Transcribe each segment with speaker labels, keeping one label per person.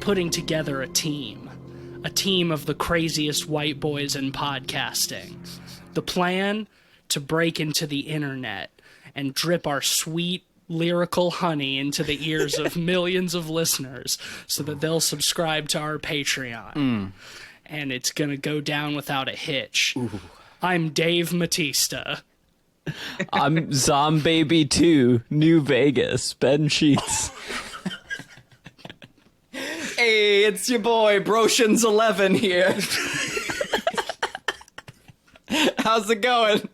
Speaker 1: putting together a team of the craziest white boys in podcasting. The plan? To break into the internet and drip our sweet lyrical honey into the ears of millions of listeners so that they'll subscribe to our Patreon. And it's gonna go down without a hitch. Ooh. I'm Dave Batista.
Speaker 2: I'm Zombaby 2, New Vegas, Ben Sheets.
Speaker 3: Hey, it's your boy, Broshins11 here. How's it going?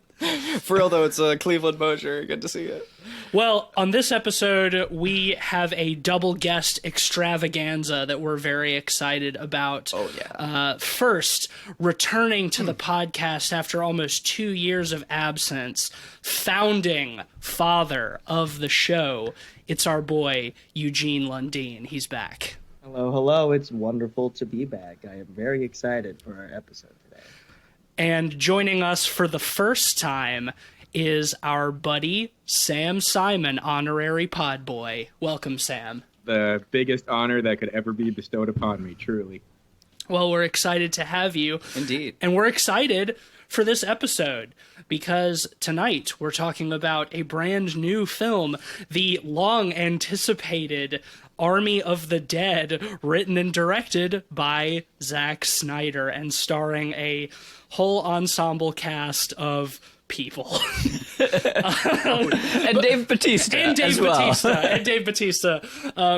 Speaker 3: For real, though, it's Cleveland Mosher. Good to see you.
Speaker 1: Well, on this episode, we have a double guest extravaganza that we're very excited about.
Speaker 3: Oh, yeah.
Speaker 1: First, returning to the podcast after almost 2 years of absence, founding father of the show, it's our boy, Eugene Lundin. He's back.
Speaker 4: Hello. It's wonderful to be back. I am very excited for our episode today.
Speaker 1: And joining us for the first time is our buddy, Sam Simon, honorary pod boy. Welcome, Sam.
Speaker 5: The biggest honor that could ever be bestowed upon me, truly.
Speaker 1: Well, we're excited to have you.
Speaker 3: Indeed.
Speaker 1: And we're excited for this episode because tonight we're talking about a brand new film, the long-anticipated Army of the Dead, written and directed by Zack Snyder and starring a whole ensemble cast of people.
Speaker 2: And Dave Batista
Speaker 1: and Dave
Speaker 2: as well.
Speaker 1: And Dave Batista,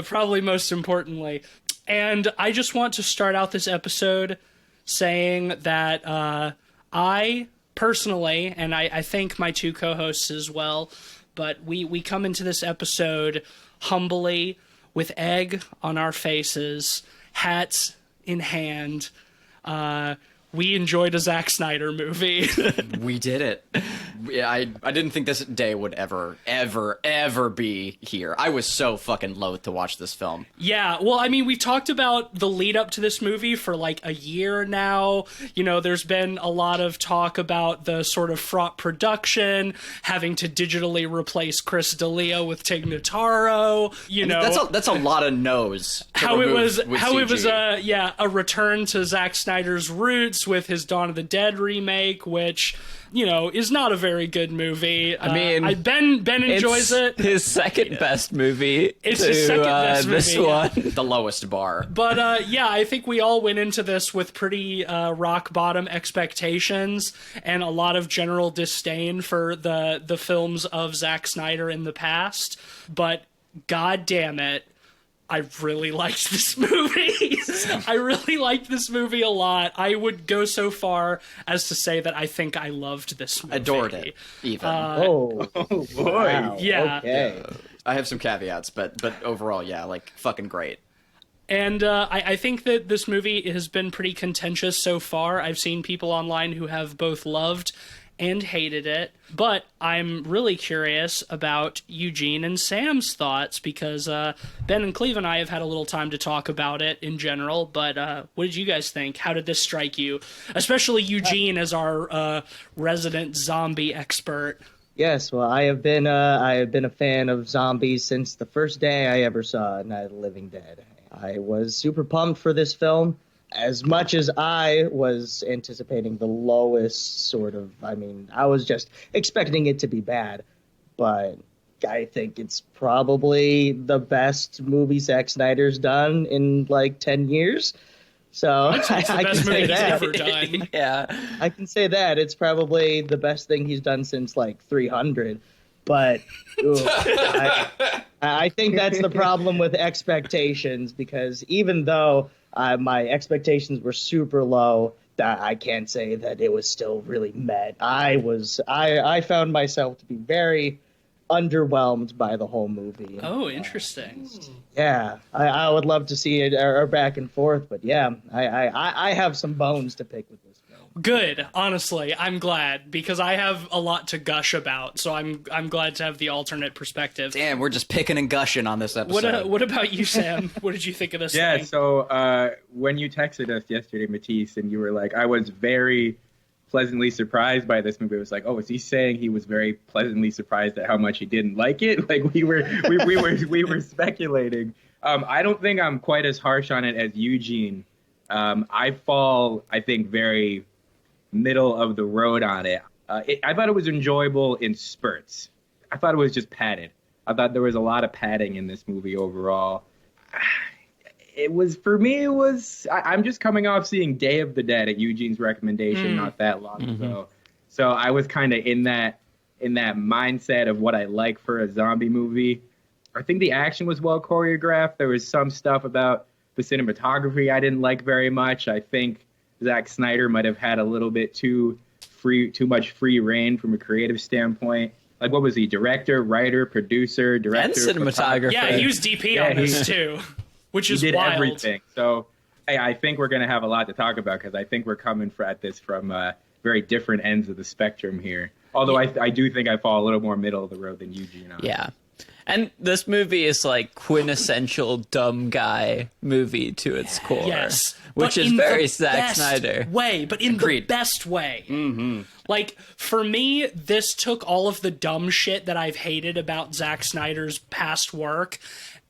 Speaker 1: probably most importantly. And I just want to start out this episode saying that I personally, and I think my two co-hosts as well, but we come into this episode humbly, with egg on our faces, hats in hand. We enjoyed a Zack Snyder movie.
Speaker 3: We did it. Yeah, I didn't think this day would ever be here. I was so fucking loath to watch this film.
Speaker 1: Yeah, well, I mean, we've talked about the lead up to this movie for like a year now. You know, there's been a lot of talk about the sort of fraught production, having to digitally replace Chris D'Elia with Tig Notaro. You know,
Speaker 3: that's a lot of no's.
Speaker 1: How it was a return to Zack Snyder's roots with his Dawn of the Dead remake, which, you know, is not a very good movie.
Speaker 2: I mean,
Speaker 1: Ben enjoys it.
Speaker 2: His second best movie.
Speaker 1: It's his second best movie.
Speaker 2: This one,
Speaker 3: the lowest bar.
Speaker 1: But I think we all went into this with pretty rock bottom expectations and a lot of general disdain for the films of Zack Snyder in the past. But god damn it, I really liked this movie. I really liked this movie a lot. I would go so far as to say that I think I loved this movie.
Speaker 3: Adored it, even.
Speaker 5: Oh boy.
Speaker 4: Wow.
Speaker 1: Yeah.
Speaker 4: Okay.
Speaker 3: I have some caveats, but overall, yeah, like, fucking great.
Speaker 1: And I think that this movie has been pretty contentious so far. I've seen people online who have both loved and hated it, but I'm really curious about Eugene and Sam's thoughts because Ben and Cleve and I have had a little time to talk about it in general, but what did you guys think? How did this strike you? Especially Eugene as our resident zombie expert.
Speaker 4: Yes, well, I have been a fan of zombies since the first day I ever saw Night of the Living Dead. I was super pumped for this film. As much as I was anticipating the lowest sort of, I was just expecting it to be bad, but I think it's probably the best movie Zack Snyder's done in like 10 years. So
Speaker 1: It's the best movie he's ever done.
Speaker 2: yeah.
Speaker 4: I can say that. It's probably the best thing he's done since like 300. But I think that's the problem with expectations, because even though my expectations were super low, I can't say that it was still really met. I found myself to be very underwhelmed by the whole movie.
Speaker 1: Oh, interesting.
Speaker 4: Yeah, I would love to see it or back and forth, but yeah, I have some bones to pick with this film.
Speaker 1: Good, honestly, I'm glad, because I have a lot to gush about, so I'm glad to have the alternate perspective.
Speaker 3: Damn, we're just picking and gushing on this episode.
Speaker 1: What about you, Sam? What did you think of this
Speaker 5: Yeah,
Speaker 1: thing?
Speaker 5: so when you texted us yesterday, Matisse, and you were like, I was very pleasantly surprised by this movie. It was like, oh, is he saying he was very pleasantly surprised at how much he didn't like it? Like we were speculating. I don't think I'm quite as harsh on it as Eugene. I fall, I think, very middle of the road on it. I thought it was enjoyable in spurts. I thought it was just padded. I thought there was a lot of padding in this movie overall. It was, for me, it was, I'm just coming off seeing Day of the Dead at Eugene's recommendation not that long ago. So I was kind of in that mindset of what I like for a zombie movie. I think the action was well choreographed. There was some stuff about the cinematography I didn't like very much. I think Zack Snyder might have had a little bit too much free reign from a creative standpoint. Like, what was he? Director, writer, producer, director,
Speaker 2: and cinematographer.
Speaker 1: Yeah, he was DP on this too, which is
Speaker 5: he did
Speaker 1: wild.
Speaker 5: everything. So I think we're going to have a lot to talk about because I think we're coming at this from very different ends of the spectrum here. Although I do think I fall a little more middle of the road than Eugene on.
Speaker 2: Yeah. And this movie is like quintessential dumb guy movie to its core.
Speaker 1: Yes.
Speaker 2: Which
Speaker 1: but
Speaker 2: is
Speaker 1: in
Speaker 2: very
Speaker 1: the
Speaker 2: Zack
Speaker 1: best
Speaker 2: Snyder.
Speaker 1: way, but in
Speaker 3: Agreed.
Speaker 1: the best way. Mm-hmm. Like, for me, this took all of the dumb shit that I've hated about Zack Snyder's past work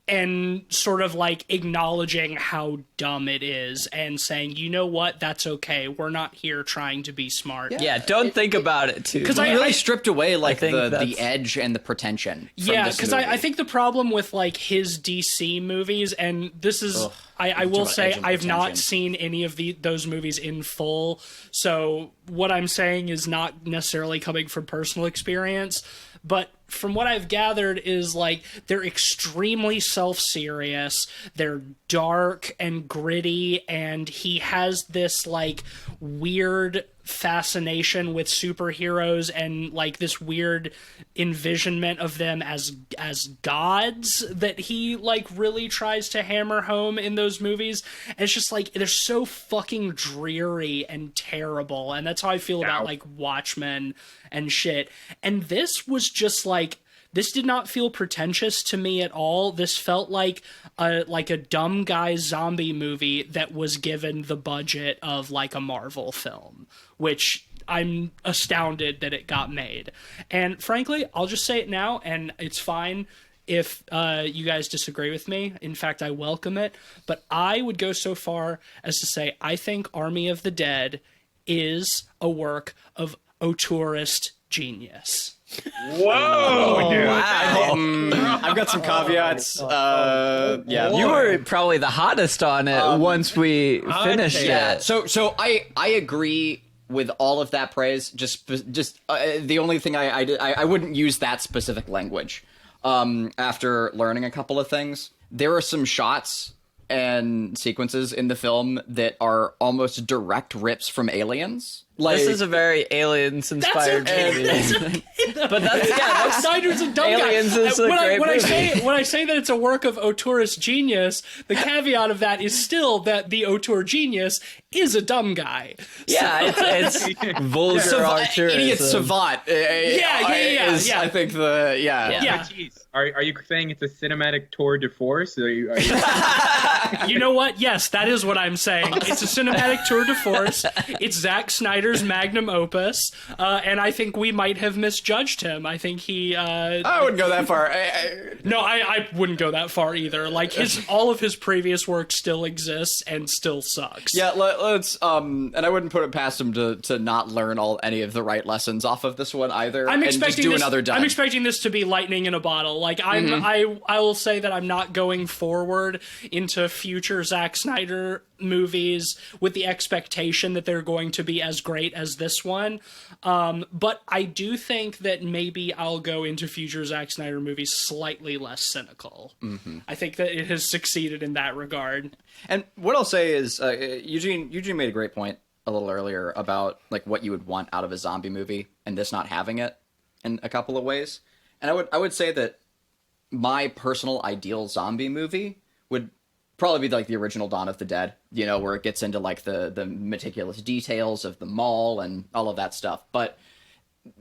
Speaker 1: and sort of like acknowledging how dumb it is and saying, you know what, that's okay. We're not here trying to be smart.
Speaker 2: Yeah, don't think about it too.
Speaker 1: Because
Speaker 3: He
Speaker 1: I
Speaker 3: really stripped away like
Speaker 2: think
Speaker 3: the
Speaker 2: that's-
Speaker 3: edge and the pretension.
Speaker 1: Yeah,
Speaker 3: because
Speaker 1: I think the problem with like his DC movies, and this is, I will
Speaker 3: about
Speaker 1: say
Speaker 3: edge and
Speaker 1: I've not
Speaker 3: pretension.
Speaker 1: seen any of those movies in full, so what I'm saying is not necessarily coming from personal experience, but from what I've gathered is like they're extremely self-serious, they're dark and gritty, and he has this like weird fascination with superheroes and like this weird envisionment of them as gods that he like really tries to hammer home in those movies. And it's just like they're so fucking dreary and terrible, and that's how I feel about like Watchmen and shit. And this was just like, this did not feel pretentious to me at all. This felt like a dumb guy zombie movie that was given the budget of like a Marvel film, which I'm astounded that it got made. And frankly, I'll just say it now, and it's fine if you guys disagree with me. In fact, I welcome it. But I would go so far as to say I think Army of the Dead is a work of auteurist genius.
Speaker 5: Whoa, dude.
Speaker 3: I've got some caveats. Yeah,
Speaker 2: You were probably the hottest on it once we finished
Speaker 5: yeah.
Speaker 2: it.
Speaker 3: So I agree with all of that praise. Just the only thing I wouldn't use that specific language. After learning a couple of things, there are some shots and sequences in the film that are almost direct rips from Aliens. Like,
Speaker 2: This is a very Aliens-inspired movie.
Speaker 1: But that's Snyder's a dumb
Speaker 2: Aliens
Speaker 1: guy.
Speaker 2: is a great
Speaker 1: when
Speaker 2: movie.
Speaker 1: when I say that it's a work of auteurist genius, the caveat of that is still that the auteur genius is a dumb guy.
Speaker 2: Yeah, it's vulgar auteur.
Speaker 3: idiot savant.
Speaker 1: Yeah.
Speaker 3: I think the
Speaker 1: Yeah.
Speaker 5: Jeez. Are you saying it's a cinematic tour de force? Are you
Speaker 1: You know what? Yes, that is what I'm saying. It's a cinematic tour de force. It's Zack Snyder's magnum opus, and I think we might have misjudged him. I think he.
Speaker 3: I wouldn't go that far.
Speaker 1: No, I wouldn't go that far either. Like all of his previous work still exists and still sucks.
Speaker 3: Yeah, let's and I wouldn't put it past him to not learn any of the right lessons off of this one either.
Speaker 1: I'm
Speaker 3: and
Speaker 1: expecting
Speaker 3: just do
Speaker 1: this,
Speaker 3: another done.
Speaker 1: I'm expecting this to be lightning in a bottle. Like I will say that I'm not going forward into future Zack Snyder movies with the expectation that they're going to be as great as this one. But I do think that maybe I'll go into future Zack Snyder movies slightly less cynical. I think that it has succeeded in that regard.
Speaker 3: And what I'll say is, Eugene made a great point a little earlier about like what you would want out of a zombie movie, and this not having it in a couple of ways. And I would say that my personal ideal zombie movie would probably be like the original Dawn of the Dead, you know, where it gets into like the meticulous details of the mall and all of that stuff. But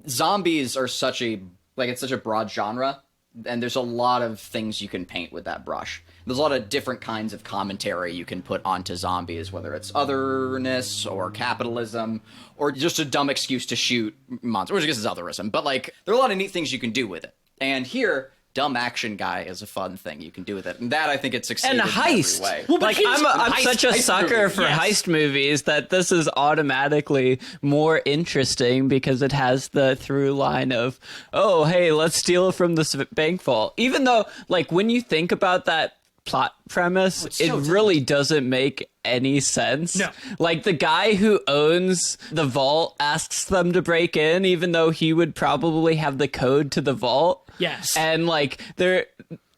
Speaker 3: zombies are such a broad genre, and there's a lot of things you can paint with that brush. There's a lot of different kinds of commentary you can put onto zombies, whether it's otherness or capitalism or just a dumb excuse to shoot monsters, which I guess is otherism. But like, there are a lot of neat things you can do with it. And here, dumb action guy is a fun thing you can do with it, and that I think it succeeded
Speaker 2: And a heist.
Speaker 3: in every way.
Speaker 1: Well, but
Speaker 2: Like
Speaker 1: heist-
Speaker 2: I'm such a
Speaker 3: heist
Speaker 2: sucker
Speaker 3: movie,
Speaker 2: for
Speaker 1: yes.
Speaker 2: heist movies that this is automatically more interesting because it has the through line of, oh, hey, let's steal from this bank vault. Even though, like, when you think about that plot premise,
Speaker 3: it's
Speaker 2: it
Speaker 3: so
Speaker 2: really doesn't make any sense.
Speaker 1: No.
Speaker 2: Like, the guy who owns the vault asks them to break in, even though he would probably have the code to the vault.
Speaker 1: Yes.
Speaker 2: And, like,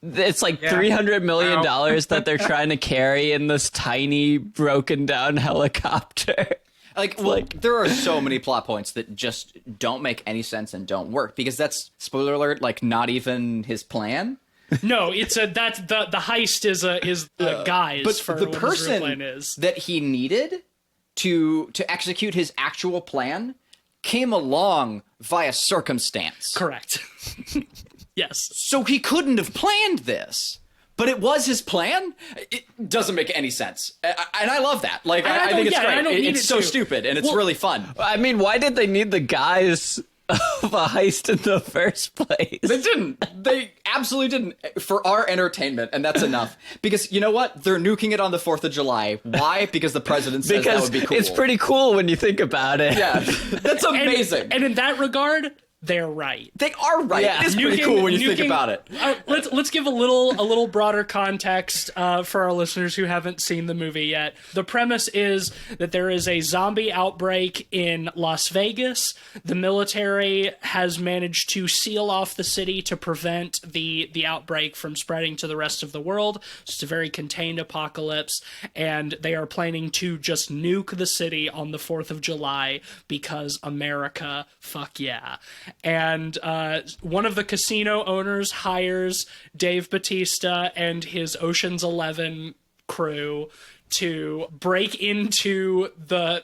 Speaker 2: it's like
Speaker 5: Yeah.
Speaker 2: $300 million
Speaker 5: Wow.
Speaker 2: that they're trying to carry in this tiny, broken down helicopter.
Speaker 3: There are so many plot points that just don't make any sense and don't work, because that's, spoiler alert, like, not even his plan.
Speaker 1: No, it's the heist is the guise
Speaker 3: But
Speaker 1: for
Speaker 3: the
Speaker 1: what his real
Speaker 3: person
Speaker 1: plan is.
Speaker 3: that he needed to execute his actual plan came along via circumstance.
Speaker 1: Correct. Yes.
Speaker 3: So he couldn't have planned this. But it was his plan? It doesn't make any sense. And I love that. Like, I think it's great. It's so stupid, and it's really fun.
Speaker 2: I mean, why did they need the guys of a heist in the first place?
Speaker 3: They didn't. They absolutely didn't. For our entertainment, and that's enough. Because you know what? They're nuking it on the 4th of July. Why? Because the president says that would be cool.
Speaker 2: It's pretty cool when you think about it.
Speaker 3: Yeah, that's amazing.
Speaker 1: And in that regard, they're right.
Speaker 3: They are right.
Speaker 2: Yeah.
Speaker 3: It is pretty cool when you think about it.
Speaker 1: Let's give a little broader context for our listeners who haven't seen the movie yet. The premise is that there is a zombie outbreak in Las Vegas. The military has managed to seal off the city to prevent the outbreak from spreading to the rest of the world. It's a very contained apocalypse, and they are planning to just nuke the city on the 4th of July because America, fuck yeah. And one of the casino owners hires Dave Bautista and his Ocean's 11 crew to break into the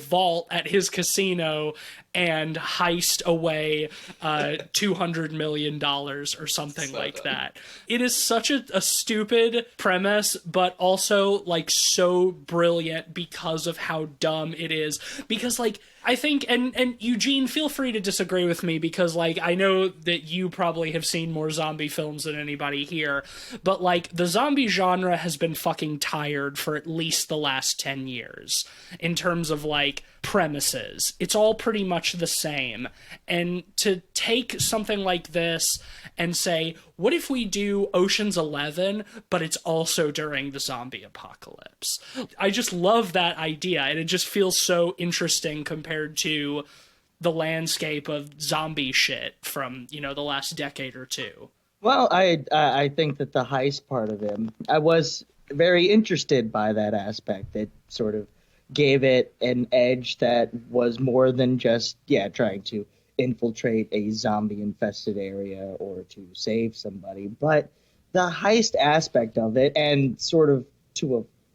Speaker 1: vault at his casino and heist away $200 million or something like that. It is such a stupid premise, but also like so brilliant because of how dumb it is. Because like I think, and Eugene, feel free to disagree with me, because like I know that you probably have seen more zombie films than anybody here, but like the zombie genre has been fucking tired for at least the last 10 years in terms of like premises. It's all pretty much the same. And to take something like this and say, what if we do Ocean's 11, but it's also during the zombie apocalypse? I just love that idea, and it just feels so interesting compared to the landscape of zombie shit from, the last decade or two.
Speaker 4: Well, I think that the heist part of him, I was very interested by that aspect. It sort of gave it an edge that was more than just, trying to infiltrate a zombie-infested area or to save somebody. But the heist aspect of it, and sort of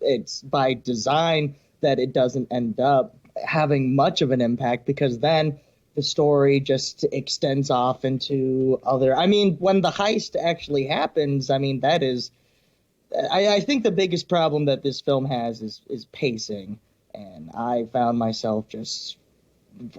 Speaker 4: it's by design that it doesn't end up having much of an impact, because then the story just extends off into other... I mean, when the heist actually happens, I mean, that is... I think the biggest problem that this film has is pacing. And I found myself just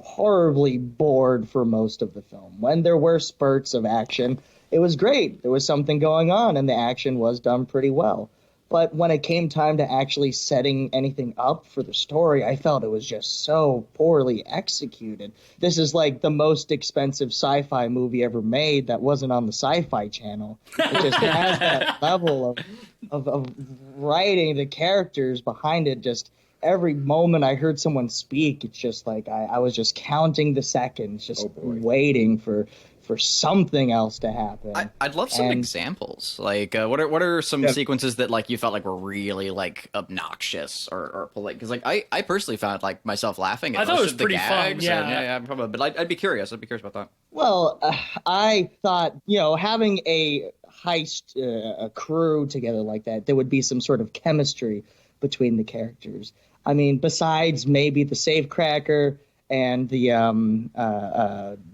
Speaker 4: horribly bored for most of the film. When there were spurts of action, it was great. There was something going on, and the action was done pretty well. But when it came time to actually setting anything up for the story, I felt it was just so poorly executed. This is like the most expensive sci-fi movie ever made that wasn't on the Sci-Fi Channel. It just has that level of writing the characters behind it. Just every moment I heard someone speak, it's just like I was just counting the seconds, just waiting for something else to happen.
Speaker 3: I'd love some examples. Like, what are some sequences that like you felt like were really like obnoxious or polite? Because like I personally found like myself laughing at
Speaker 1: I thought it was
Speaker 3: most of the
Speaker 1: pretty fun,
Speaker 3: gags.
Speaker 1: yeah.
Speaker 3: And, probably. But I'd be curious. I'd be curious about that.
Speaker 4: Well, I thought, having a heist, a crew together like that, there would be some sort of chemistry between the characters. I mean, besides maybe the safecracker and the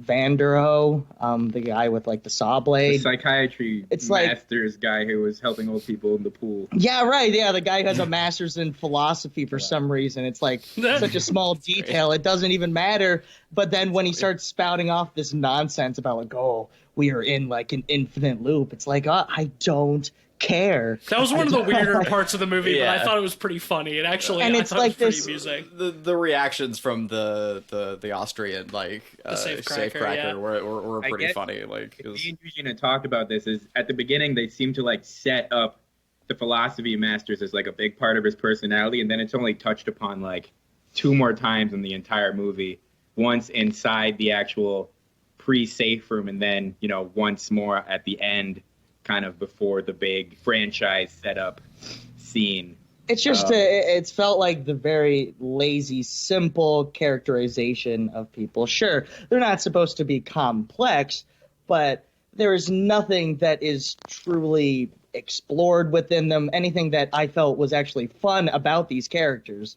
Speaker 4: Vanderho, the guy with like the saw
Speaker 5: The
Speaker 4: blade.
Speaker 5: psychiatry master's guy who was helping old people in the pool.
Speaker 4: Yeah, right. Yeah, the guy who has a master's in philosophy for some reason. It's like such a small detail. It doesn't even matter. But then when he starts spouting off this nonsense about like, oh, we are in like an infinite loop, it's like, I don't care.
Speaker 1: That was one of the weirder parts of the movie, but I thought it was pretty funny. And actually,
Speaker 4: and
Speaker 1: I
Speaker 4: it's
Speaker 1: thought
Speaker 4: like
Speaker 1: it was
Speaker 4: this,
Speaker 1: pretty amusing.
Speaker 3: The reactions from the Austrian like safecracker were pretty funny. Like
Speaker 5: me and Eugene had talked about this. Is at the beginning they seem to like set up the philosophy masters as like a big part of his personality, and then it's only touched upon like 2 more times in the entire movie. Once inside the actual pre-safe room, and then once more at the end, kind of before the big franchise setup scene.
Speaker 4: It's just it's felt like the very lazy, simple characterization of people. Sure, they're not supposed to be complex, but there is nothing that is truly explored within them. Anything that I felt was actually fun about these characters.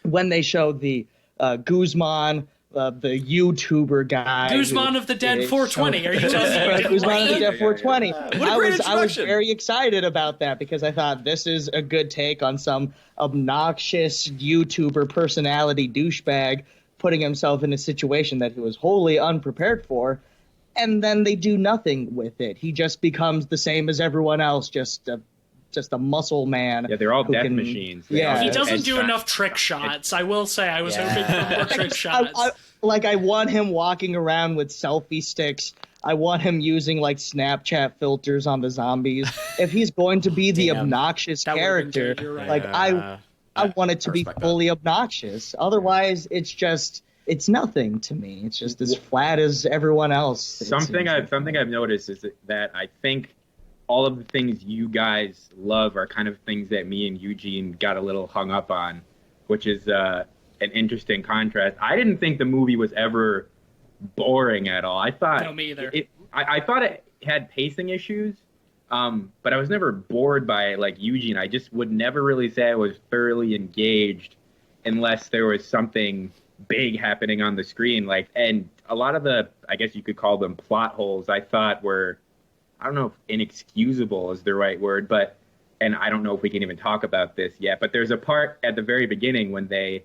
Speaker 4: When they showed the Guzman, the YouTuber guy,
Speaker 1: Guzman of the Dead 420. Are you telling me?
Speaker 4: Guzman of the Dead 420. I was
Speaker 3: introduction.
Speaker 4: very excited about that because I thought this is a good take on some obnoxious YouTuber personality douchebag putting himself in a situation that he was wholly unprepared for, and then they do nothing with it. He just becomes the same as everyone else, just a muscle man.
Speaker 5: Yeah, they're all death machines.
Speaker 4: Yeah,
Speaker 1: He doesn't do enough trick shots. I will say, I was hoping for more trick shots.
Speaker 4: I want him walking around with selfie sticks. I want him using like Snapchat filters on the zombies. If he's going to be the obnoxious character,
Speaker 1: right.
Speaker 4: I want it to be fully obnoxious. Otherwise, it's nothing to me. It's just as flat as everyone else.
Speaker 5: Something I've noticed is that I think all of the things you guys love are kind of things that me and Eugene got a little hung up on, which is an interesting contrast. I didn't think the movie was ever boring at all. I thought
Speaker 1: no, me either.
Speaker 5: I thought it had pacing issues, but I was never bored by it like Eugene. I just would never really say I was thoroughly engaged unless there was something big happening on the screen. And a lot of the, I guess you could call them plot holes, I thought were, I don't know if inexcusable is the right word, and I don't know if we can even talk about this yet, but there's a part at the very beginning when they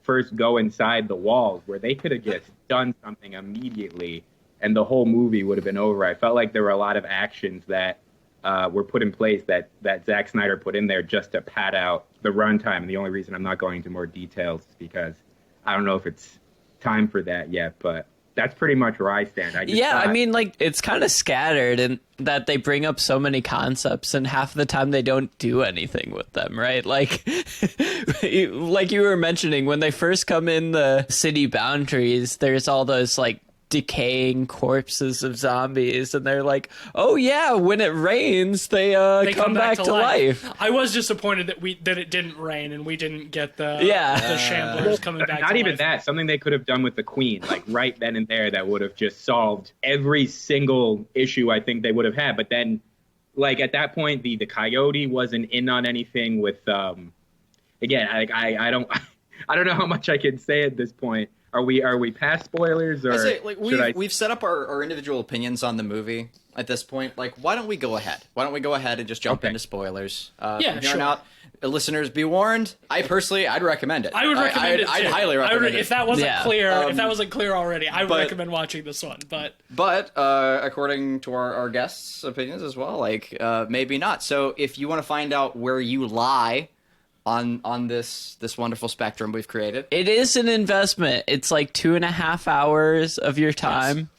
Speaker 5: first go inside the walls where they could have just done something immediately and the whole movie would have been over. I felt like there were a lot of actions that were put in place that Zack Snyder put in there just to pad out the runtime. And the only reason I'm not going into more details is because I don't know if it's time for that yet, but that's pretty much where I stand.
Speaker 2: I mean, like, it's kind of scattered in that they bring up so many concepts and half the time they don't do anything with them, right? Like, like you were mentioning, when they first come in the city boundaries, there's all those, like, decaying corpses of zombies, and they're like, oh yeah, when it rains they come back to life.
Speaker 1: I was disappointed that it didn't rain and we didn't get the shamblers coming back
Speaker 5: not
Speaker 1: to
Speaker 5: even
Speaker 1: life.
Speaker 5: that, something they could have done with the queen, like right then and there, that would have just solved every single issue I think they would have had. But then, like, at that point the coyote wasn't in on anything with again, I don't I don't know how much I can say at this point. Are we past spoilers, or
Speaker 3: I say, like, we've set up our individual opinions on the movie at this point. Like, why don't we go ahead? Why don't we go ahead and just jump into spoilers? From here on out, listeners, be warned. I'd recommend it.
Speaker 1: I would recommend it.
Speaker 3: I'd highly recommend it.
Speaker 1: If that wasn't clear, if that wasn't clear already, I would recommend watching this one. But
Speaker 3: according to our guests' opinions as well, like, maybe not. So if you want to find out where you lie on this wonderful spectrum we've created,
Speaker 2: it is an investment. It's like 2.5 hours of your time.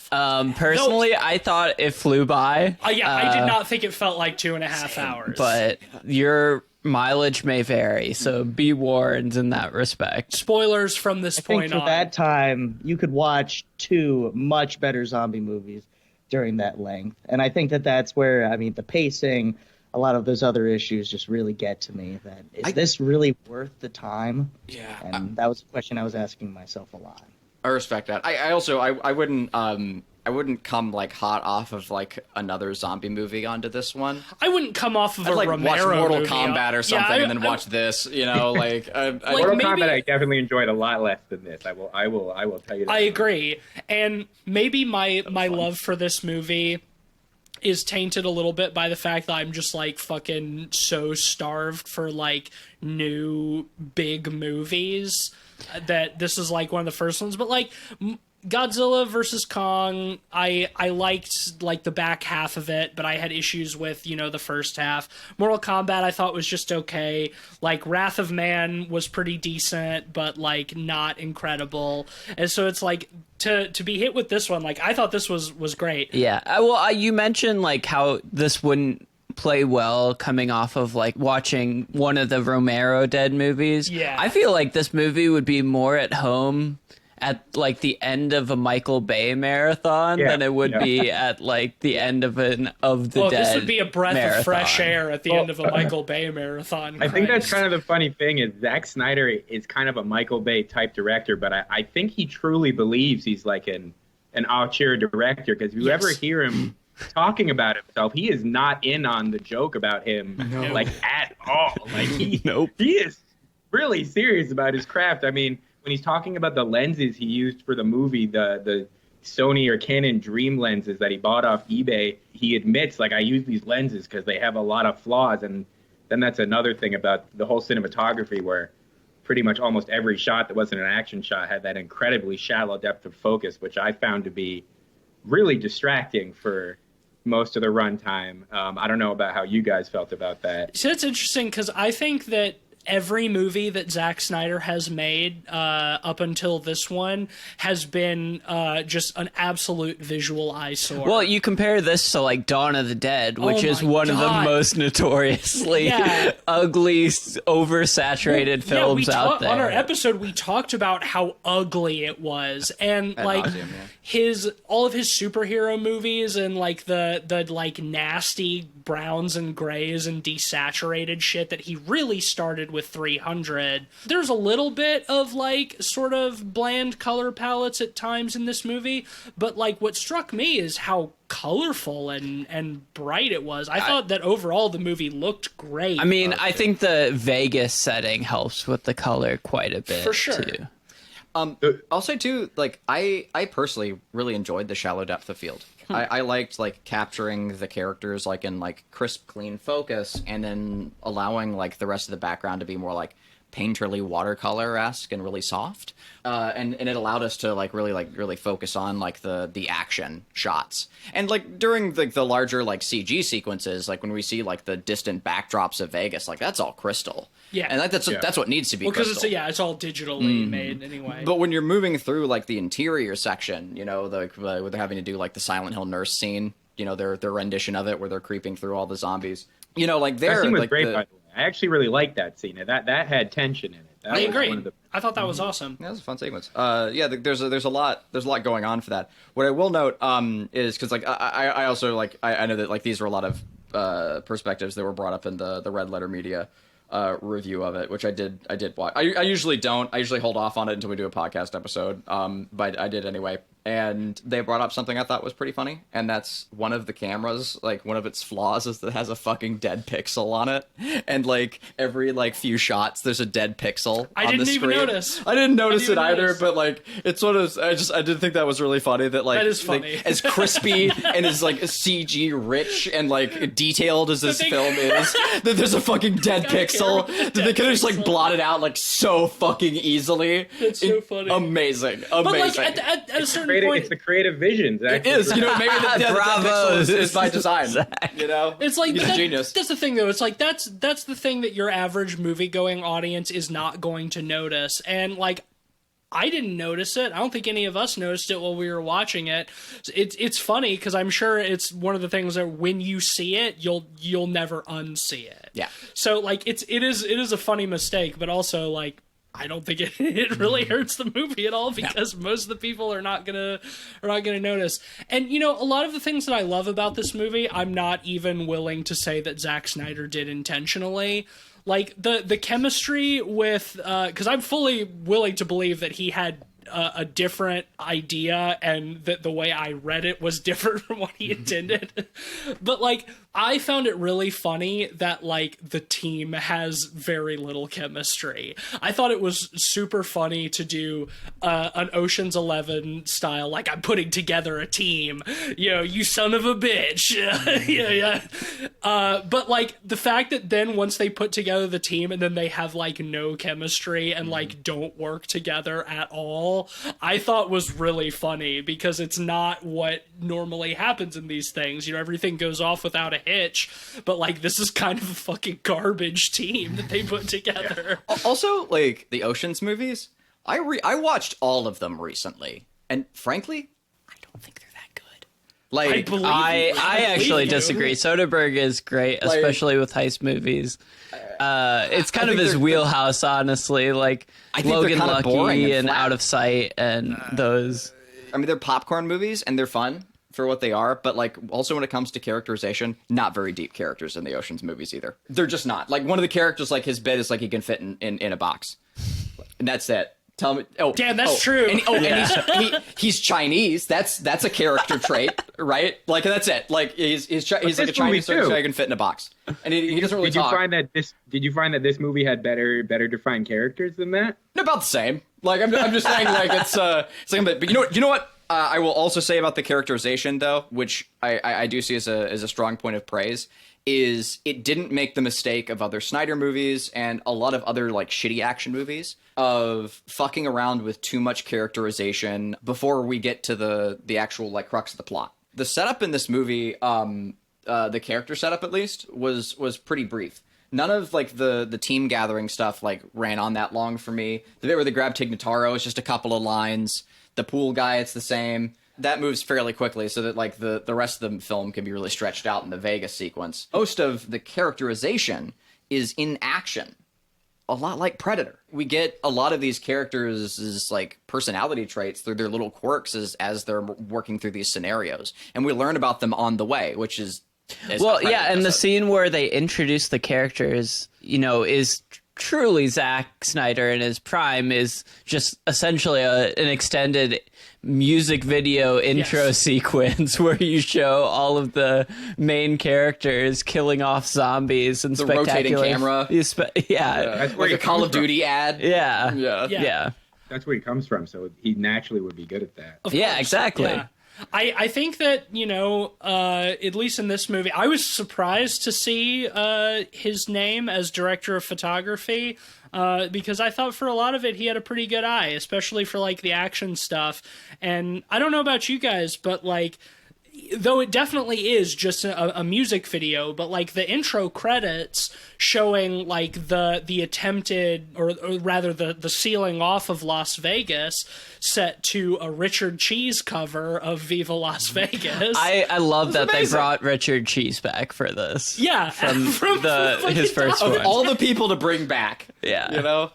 Speaker 2: Yes. Personally, I thought it flew by.
Speaker 1: I did not think it felt like 2.5 hours.
Speaker 2: But your mileage may vary, so be warned in that respect.
Speaker 1: Spoilers from this point on.
Speaker 4: For that time, you could watch 2 much better zombie movies during that length. And I think that's where, I mean, the pacing, a lot of those other issues just really get to me. That is this really worth the time?
Speaker 3: Yeah,
Speaker 4: and that was a question I was asking myself a lot.
Speaker 3: I respect that. I also wouldn't come like hot off of like another zombie movie onto this one.
Speaker 1: I wouldn't come off of
Speaker 3: I'd
Speaker 1: a
Speaker 3: like
Speaker 1: Romero
Speaker 3: watch Mortal
Speaker 1: movie.
Speaker 3: Kombat or something,
Speaker 1: Yeah,
Speaker 3: and then watch this. You know, like
Speaker 5: Mortal
Speaker 1: maybe-
Speaker 5: Kombat, I definitely enjoyed a lot less than this. I will tell you that.
Speaker 1: I agree. And maybe my love for this movie is tainted a little bit by the fact that I'm just like fucking so starved for like new big movies that this is like one of the first ones. But like Godzilla versus Kong, I liked like the back half of it, but I had issues with, you know, the first half. Mortal Kombat I thought was just okay. Like Wrath of Man was pretty decent, but like not incredible. And so it's like to be hit with this one, like I thought this was great.
Speaker 2: Yeah. You mentioned like how this wouldn't play well coming off of like watching one of the Romero Dead movies.
Speaker 1: Yeah.
Speaker 2: I feel like this movie would be more at home at like the end of a Michael Bay marathon than it would be at like the end of the Dead.
Speaker 1: This would be a breath
Speaker 2: marathon.
Speaker 1: of fresh air at the end of a Michael Bay marathon.
Speaker 5: I think that's kind of the funny thing is Zack Snyder is kind of a Michael Bay type director, but I think he truly believes he's like an auteur director, because if you ever hear him talking about himself, he is not in on the joke about him like at all. Like he is really serious about his craft. I mean, when he's talking about the lenses he used for the movie, the Sony or Canon Dream lenses that he bought off eBay, he admits, like, I use these lenses because they have a lot of flaws. And then that's another thing about the whole cinematography, where pretty much almost every shot that wasn't an action shot had that incredibly shallow depth of focus, which I found to be really distracting for most of the runtime. I don't know about how you guys felt about that.
Speaker 1: So it's interesting because I think that every movie that Zack Snyder has made up until this one has been just an absolute visual eyesore.
Speaker 2: Well, you compare this to like Dawn of the Dead, which is one of the most notoriously ugly, oversaturated films out there.
Speaker 1: On our episode, we talked about how ugly it was, and like all of his superhero movies and like the like nasty browns and grays and desaturated shit that he really started with 300. There's a little bit of like sort of bland color palettes at times in this movie, but like what struck me is how colorful and bright it was. I thought that overall the movie looked great.
Speaker 2: I mean, I think the Vegas setting helps with the color quite a bit.
Speaker 1: For sure.
Speaker 2: Too.
Speaker 3: I'll say too, like I personally really enjoyed the shallow depth of field. I liked like capturing the characters like in like crisp, clean focus, and then allowing like the rest of the background to be more like painterly watercolor-esque and really soft. And it allowed us to really focus on like the action shots. And like during the larger like CG sequences, like when we see like the distant backdrops of Vegas, like that's all crystal.
Speaker 1: Yeah.
Speaker 3: And that's what needs to be
Speaker 1: because
Speaker 3: crystal.
Speaker 1: it's all digitally made anyway.
Speaker 3: But when you're moving through like the interior section, you know, where they're having to do like the Silent Hill nurse scene, you know, their rendition of it where they're creeping through all the zombies. You know, like
Speaker 5: that scene was
Speaker 3: like
Speaker 5: great, by the way. I actually really liked that scene. That had tension in it.
Speaker 1: I agree. I thought that was awesome.
Speaker 3: Yeah, that was a fun sequence. There's a lot going on for that. What I will note is because like I also like I know that like these were a lot of perspectives that were brought up in the Red Letter Media review of it, which I did watch. I usually don't. I usually hold off on it until we do a podcast episode. But I did anyway. And they brought up something I thought was pretty funny, and that's one of the cameras, like one of its flaws is that it has a fucking dead pixel on it, and like every like few shots there's a dead pixel on the screen. I didn't even notice. I didn't notice it either, but like it's sort of I did think that was really funny that like
Speaker 1: that is funny.
Speaker 3: Like, as crispy and as like CG rich and like detailed as this film is, that there's a fucking dead pixel that they could have just like blotted out like so fucking easily.
Speaker 1: That's so funny.
Speaker 3: Amazing.
Speaker 1: But like at a certain
Speaker 5: it's the creative visions.
Speaker 3: It is, you know, maybe the
Speaker 2: Bravo
Speaker 3: is by design.
Speaker 2: Zack.
Speaker 3: You know,
Speaker 1: it's like
Speaker 3: he's a genius.
Speaker 1: That's the thing, though. It's like that's the thing that your average movie-going audience is not going to notice, and like I didn't notice it. I don't think any of us noticed it while we were watching it. It's funny because I'm sure it's one of the things that when you see it, you'll never unsee it.
Speaker 3: Yeah.
Speaker 1: So like it is a funny mistake, but also like. I don't think it really hurts the movie at all because most of the people are not gonna notice. And you know, a lot of the things that I love about this movie, I'm not even willing to say that Zack Snyder did intentionally. Like the chemistry with, because I'm fully willing to believe that he had a different idea, and that the way I read it was different from what he intended. But like, I found it really funny that like the team has very little chemistry. I thought it was super funny to do an Ocean's 11 style, like, I'm putting together a team, you son of a bitch. yeah. But like the fact that then once they put together the team and then they have like no chemistry and like don't work together at all, I thought was really funny, because it's not what normally happens in these things. Everything goes off without a hitch, but like this is kind of a fucking garbage team that they put together.
Speaker 3: Also, like the Ocean's movies, I watched all of them recently, and frankly, I don't think they're that good. Like,
Speaker 2: I actually disagree. Soderbergh is great, especially with heist movies. It's kind of his wheelhouse, honestly. Like
Speaker 3: I think
Speaker 2: Logan
Speaker 3: they're kind of boring
Speaker 2: Lucky and Out of Sight and those.
Speaker 3: I mean, they're popcorn movies and they're fun for what they are, but like also when it comes to characterization, not very deep characters in the Ocean's movies either. They're just not. Like one of the characters, like his bit is like he can fit in a box, and that's it. Tell me,
Speaker 1: damn, that's true.
Speaker 3: And he's Chinese. That's a character trait, right? Like that's it. Like he's like a Chinese, so he can fit in a box, and he doesn't really talk.
Speaker 5: Did you find that this movie had better defined characters than that?
Speaker 3: About the same. Like I'm just saying, like it's like a bit. But you know what? I will also say about the characterization, though, which I do see as a strong point of praise, is it didn't make the mistake of other Snyder movies and a lot of other like shitty action movies of fucking around with too much characterization before we get to the actual like crux of the plot. The setup in this movie, the character setup at least, was pretty brief. None of like the team gathering stuff like ran on that long for me. The bit where they grab Tig Notaro is just a couple of lines. The pool guy, it's the same. That moves fairly quickly so that like the rest of the film can be really stretched out in the Vegas sequence. Most of the characterization is in action. A lot like Predator. We get a lot of these characters' like personality traits through their little quirks as they're working through these scenarios. And we learn about them on the way, which is
Speaker 2: well, yeah, and the scene where they introduce the characters, is truly Zack Snyder in his prime, is just essentially an extended music video intro sequence where you show all of the main characters killing off zombies and
Speaker 3: the
Speaker 2: spectacular
Speaker 3: rotating camera.
Speaker 5: That's
Speaker 3: like a Call of Duty ad.
Speaker 2: Yeah.
Speaker 5: That's where he comes from, so he naturally would be good at that.
Speaker 2: Yeah, exactly.
Speaker 1: Yeah. I think that, at least in this movie, I was surprised to see his name as director of photography, because I thought for a lot of it he had a pretty good eye, especially for like the action stuff. And I don't know about you guys, but like, though it definitely is just a music video, but like the intro credits showing like the attempted or rather the sealing off of Las Vegas set to a Richard Cheese cover of Viva Las Vegas.
Speaker 2: I love that amazing. They brought Richard Cheese back for this.
Speaker 1: Yeah,
Speaker 2: from his first one.
Speaker 3: Of all the people to bring back.
Speaker 2: Yeah.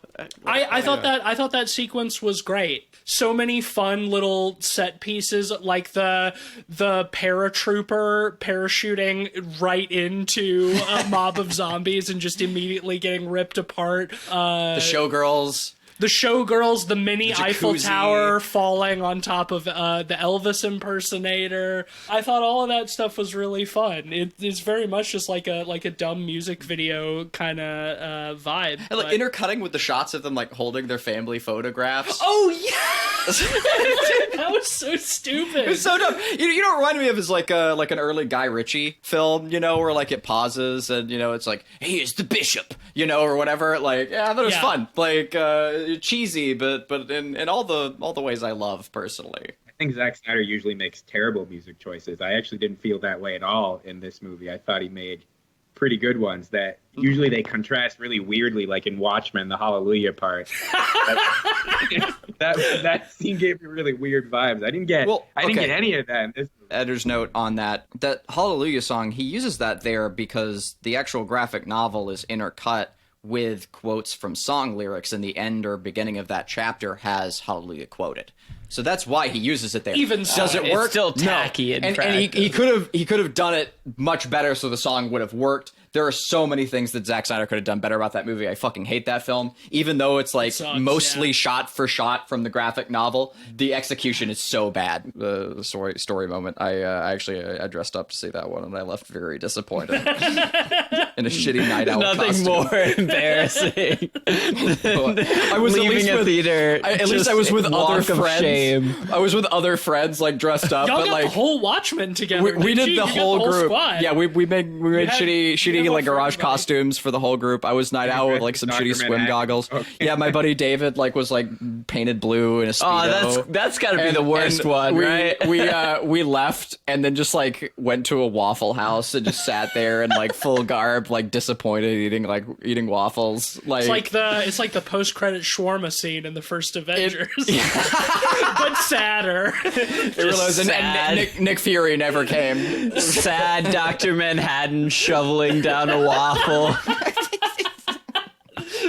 Speaker 1: I thought that sequence was great. So many fun little set pieces, like the paratrooper parachuting right into a mob of zombies and just immediately getting ripped apart.
Speaker 3: The showgirls.
Speaker 1: The mini Eiffel Tower falling on top of the Elvis impersonator. I thought all of that stuff was really fun. It's very much just like a dumb music video kind of vibe.
Speaker 3: And like intercutting with the shots of them like holding their family photographs.
Speaker 1: Oh yes, that was so stupid.
Speaker 3: It's so dumb. You know what it reminded me of is like an early Guy Ritchie film, where like it pauses and it's like, hey, it's the bishop, or whatever. Like, yeah, I thought it was fun. Like cheesy, but in all the ways I love personally.
Speaker 5: I think Zack Snyder usually makes terrible music choices. I actually didn't feel that way at all in this movie. I thought he made pretty good ones that usually they contrast really weirdly, like in Watchmen, the Hallelujah part. that scene gave me really weird vibes. I didn't get any of that in this movie.
Speaker 3: Editor's note on that Hallelujah song, he uses that there because the actual graphic novel is intercut with quotes from song lyrics, and the end or beginning of that chapter has Hallelujah quoted. So that's why he uses it there.
Speaker 1: Even so,
Speaker 3: does it work?
Speaker 2: It's still tacky.
Speaker 3: No. And he could have done it much better, so the song would have worked. there are so many things that Zack Snyder could have done better about that movie. I fucking hate that film, even though it's like mostly shot for shot from the graphic novel. The execution is so bad. The story moment. I dressed up to see that one, and I left very disappointed. In a shitty night out.
Speaker 2: Nothing more embarrassing.
Speaker 3: I was
Speaker 2: leaving a theater.
Speaker 3: At least I was with other friends.
Speaker 2: Shame.
Speaker 3: I was with other friends, like dressed up.
Speaker 1: Y'all
Speaker 3: but
Speaker 1: got
Speaker 3: like
Speaker 1: the whole Watchmen together.
Speaker 3: we did the whole group.
Speaker 1: Squad.
Speaker 3: Yeah, we made shitty like garage costumes for the whole group. I was night out with like some shitty swim goggles. Okay. Yeah, my buddy David was like painted blue in a Speedo.
Speaker 2: Oh, that's got to be the worst one, right?
Speaker 3: We left and then just like went to a Waffle House and just sat there in like full garb, like disappointed, eating waffles. Like
Speaker 1: it's like the post-credit shawarma scene in the first Avengers, but sadder.
Speaker 3: It really was, and Nick Fury never came.
Speaker 2: Sad Dr. Manhattan shoveling down a waffle.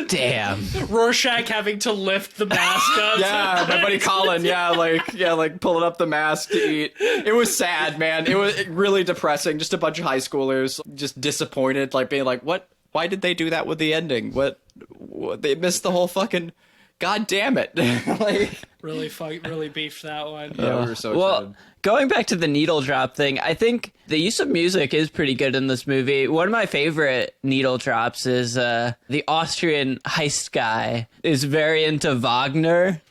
Speaker 2: Damn.
Speaker 1: Rorschach having to lift the mask up.
Speaker 3: Yeah, my buddy Colin. Like pulling up the mask to eat. It was sad, man. It was really depressing. Just a bunch of high schoolers just disappointed, like being like, "What? Why did they do that with the ending? What they missed the whole fucking. God damn it!" Like
Speaker 1: really beefed that one.
Speaker 3: Yeah, we were so excited.
Speaker 2: Well, going back to the needle drop thing, I think the use of music is pretty good in this movie. One of my favorite needle drops is the Austrian heist guy is very into Wagner,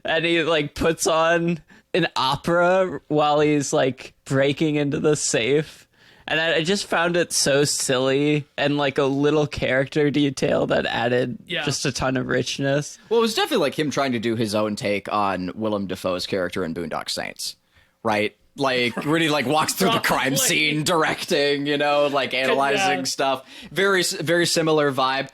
Speaker 2: and he like puts on an opera while he's like breaking into the safe. And I just found it so silly and like a little character detail that added just a ton of richness.
Speaker 3: Well, it was definitely like him trying to do his own take on Willem Dafoe's character in Boondock Saints, right? Like, when he like walks through the crime scene, directing, like analyzing stuff. Very, very similar vibe.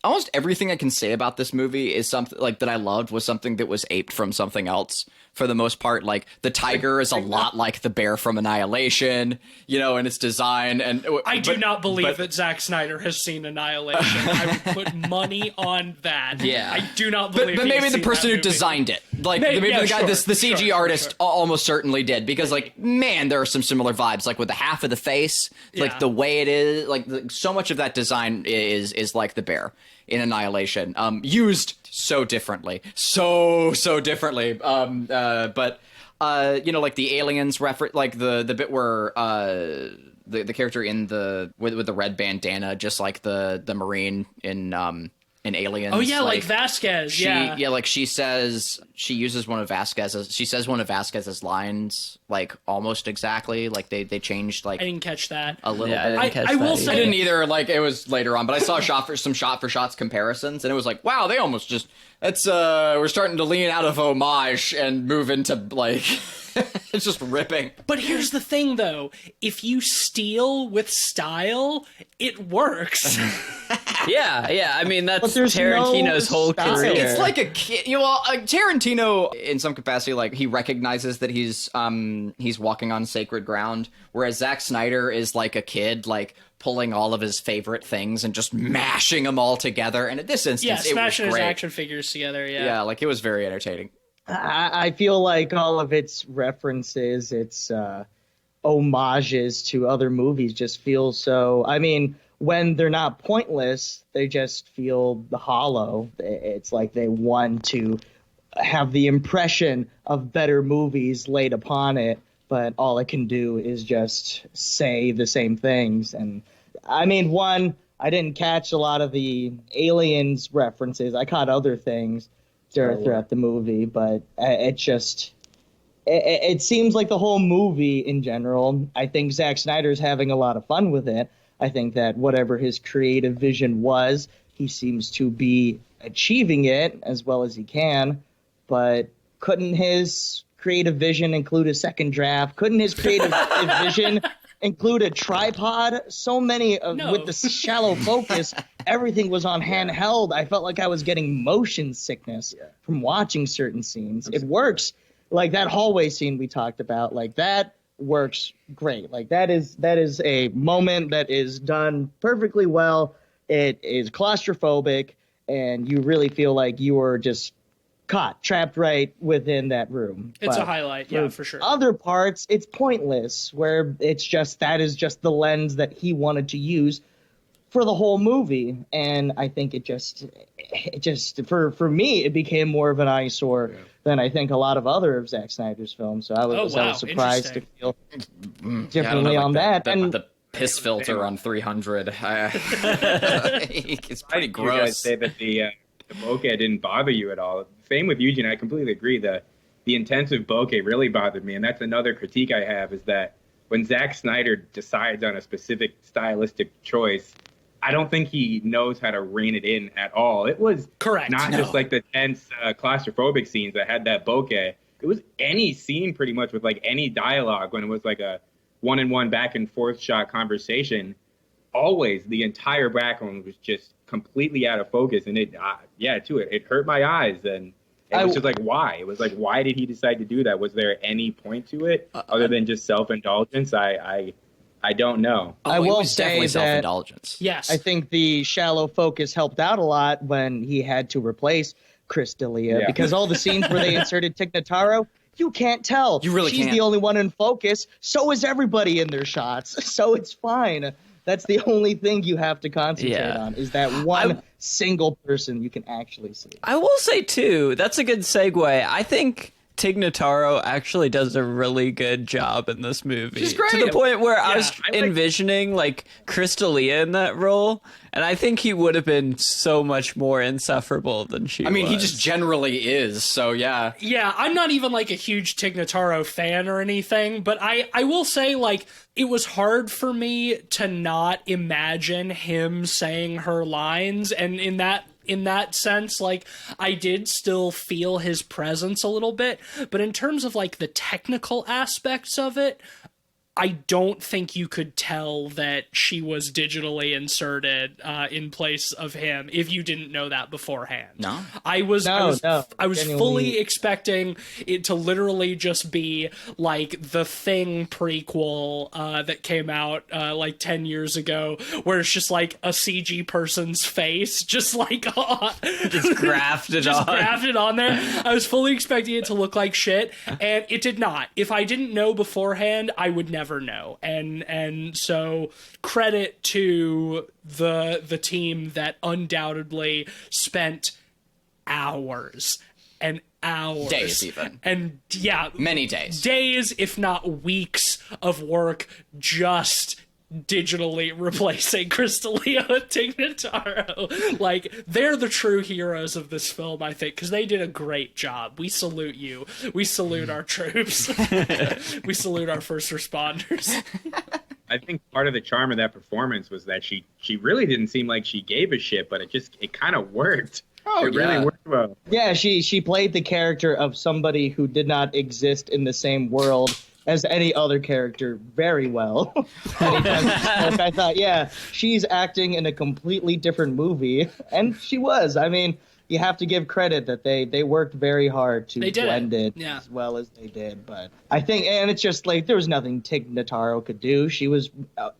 Speaker 3: Almost everything I can say about this movie is something like that I loved was something that was aped from something else. For the most part, like the tiger is a lot like the bear from Annihilation, in its design. And
Speaker 1: I do not believe that Zack Snyder has seen Annihilation. I would put money on that.
Speaker 2: Yeah,
Speaker 1: I do not believe.
Speaker 3: But maybe the person who designed it, like maybe the guy, the CG artist, almost certainly did, because like man, there are some similar vibes, like with the half of the face, like the way it is, like so much of that design is like the bear in Annihilation, used so differently, so differently. But like the aliens reference, like the bit where the character in with the red bandana, just like the Marine in Aliens.
Speaker 1: Oh yeah, like Vasquez.
Speaker 3: Like she uses one of Vasquez's lines, like almost exactly. Like they changed like.
Speaker 1: I didn't catch that.
Speaker 3: A little bit.
Speaker 2: I
Speaker 1: will say
Speaker 3: I didn't either. Like it was later on, but I saw some shot for shots comparisons, and it was like, wow, they almost just. We're starting to lean out of homage and move into like. It's just ripping.
Speaker 1: But here's the thing, though. If you steal with style, it works.
Speaker 2: Yeah. I mean, that's Tarantino's whole career.
Speaker 3: It's like a kid. Tarantino, in some capacity, like he recognizes that he's walking on sacred ground, whereas Zack Snyder is like a kid, like pulling all of his favorite things and just mashing them all together. And in this instance, it was
Speaker 1: smashing
Speaker 3: great.
Speaker 1: his action figures together.
Speaker 3: Yeah, like it was very entertaining.
Speaker 4: I feel like all of its references, its homages to other movies just feel so... I mean, when they're not pointless, they just feel hollow. It's like they want to have the impression of better movies laid upon it, but all it can do is just say the same things. And I mean, I didn't catch a lot of the Aliens references. I caught other things throughout the movie, but it seems like the whole movie in general, I think Zack Snyder's having a lot of fun with it. I think that whatever his creative vision was, he seems to be achieving it as well as he can, but couldn't his creative vision include a second draft? Couldn't his creative vision include a tripod? So many with the shallow focus, everything was on handheld. I felt like I was getting motion sickness from watching certain scenes. It works. Like that hallway scene we talked about, like that works great. Like that is a moment that is done perfectly well. It is claustrophobic, and you really feel like you are just trapped right within that room.
Speaker 1: It's a highlight, for sure.
Speaker 4: Other parts, it's pointless, where it's just that is just the lens that he wanted to use for the whole movie. And I think it just for me, it became more of an eyesore than I think a lot of other of Zack Snyder's films. So I was surprised to feel differently on that. And
Speaker 3: the piss filter on 300. It's pretty gross.
Speaker 5: You guys say that the bokeh didn't bother you at all. Same with Eugene. I completely agree. The intensive bokeh really bothered me, and that's another critique I have, is that when Zack Snyder decides on a specific stylistic choice, I don't think he knows how to rein it in at all. It was just like the tense claustrophobic scenes that had that bokeh. It was any scene pretty much with like any dialogue when it was like a one-on-one back and forth shot conversation. Always the entire background was just completely out of focus, and it hurt my eyes. And it was just like, why? It was like, why did he decide to do that? Was there any point to it other than just self-indulgence? I don't know.
Speaker 4: I will
Speaker 3: say definitely
Speaker 4: that
Speaker 3: self-indulgence.
Speaker 1: Yes.
Speaker 4: I think the shallow focus helped out a lot when he had to replace Chris D'Elia, because all the scenes where they inserted Tig Notaro, you can't tell.
Speaker 3: You really
Speaker 4: She's
Speaker 3: can't.
Speaker 4: the only one in focus. So is everybody in their shots. So it's fine. That's the only thing you have to concentrate on, is that one single person you can actually see.
Speaker 2: I will say, too, that's a good segue. I think Tig Notaro actually does a really good job in this movie.
Speaker 3: She's great.
Speaker 2: To the point where I was envisioning, like, Chris D'Elia in that role, and I think he would have been so much more insufferable than she was.
Speaker 3: I mean, he just generally is, so yeah.
Speaker 1: Yeah, I'm not even like a huge Tig Notaro fan or anything, but I will say, like, it was hard for me to not imagine him saying her lines, and in that sense, like, I did still feel his presence a little bit, but in terms of, like, the technical aspects of it, I don't think you could tell that she was digitally inserted in place of him if you didn't know that beforehand.
Speaker 3: No?
Speaker 1: I was
Speaker 4: genuinely.
Speaker 1: fully expecting it to literally just be like the Thing prequel that came out like 10 years ago, where it's just like a CG person's face just like
Speaker 2: just grafted
Speaker 1: on there. I was fully expecting it to look like shit, and it did not. If I didn't know beforehand, I would never know. And so credit to the team that undoubtedly spent hours and hours,
Speaker 3: days even,
Speaker 1: and
Speaker 3: many
Speaker 1: days if not weeks of work just digitally replacing Chris D'Elia and Tig Notaro. Like, they're the true heroes of this film, I think, because they did a great job. We salute you. We salute our troops. We salute our first responders.
Speaker 5: I think part of the charm of that performance was that she really didn't seem like she gave a shit, but it kind of worked. It really worked well.
Speaker 4: Yeah, she played the character of somebody who did not exist in the same world as any other character very well. I thought, she's acting in a completely different movie, and she was. I mean, you have to give credit that they worked very hard to blend it as well as they did. But I think, and it's just like, there was nothing Tig Notaro could do. She was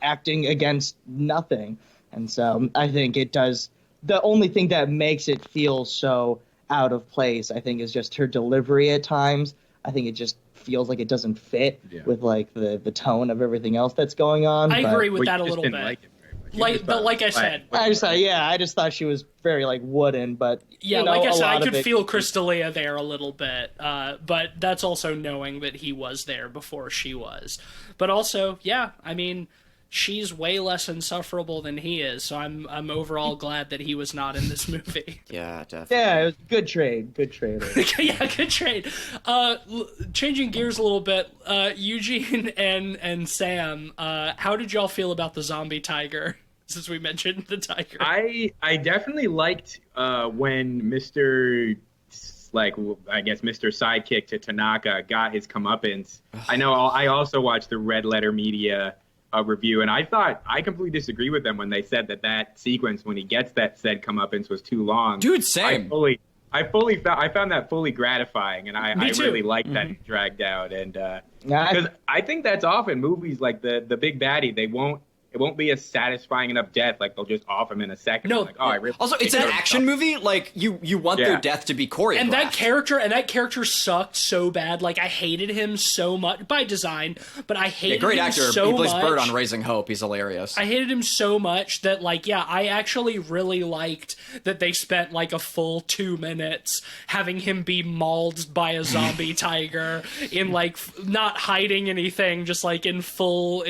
Speaker 4: acting against nothing. And so I think it does, the only thing that makes it feel so out of place, I think, is just her delivery at times. I think it just feels like it doesn't fit with like the tone of everything else that's going on.
Speaker 1: I agree with that a little bit. Like I said,
Speaker 4: I just thought she was very like wooden, but
Speaker 1: like I said, I could feel Chris D'Elia there a little bit, but that's also knowing that he was there before she was. But also, I mean, she's way less insufferable than he is, so I'm overall glad that he was not in this movie.
Speaker 3: Yeah, definitely.
Speaker 4: Yeah, it was good trade. Good trade.
Speaker 1: Good trade. Changing gears a little bit, Eugene and Sam, how did y'all feel about the zombie tiger, since we mentioned the tiger?
Speaker 5: I definitely liked when Mr. Sidekick to Tanaka got his comeuppance. I know I also watched the Red Letter Media review, and I thought I completely disagree with them when they said that sequence when he gets that said comeuppance was too long.
Speaker 3: Dude, same.
Speaker 5: I found that fully gratifying, and I really liked that it dragged out, and because I think that's often movies like the big baddie, it it won't be a satisfying enough death. Like they'll just off him in a second.
Speaker 1: No.
Speaker 5: Like, oh, I really
Speaker 3: Also, it's an action movie. Like you want their death to be choreographed.
Speaker 1: And that character sucked so bad. Like I hated him so much by design, but I hated
Speaker 3: great
Speaker 1: him
Speaker 3: actor.
Speaker 1: so
Speaker 3: He plays
Speaker 1: much.
Speaker 3: Bird on Raising Hope. He's hilarious.
Speaker 1: I hated him so much that, like, yeah, I actually really liked that they spent like a full 2 minutes having him be mauled by a zombie tiger in like not hiding anything, just like in full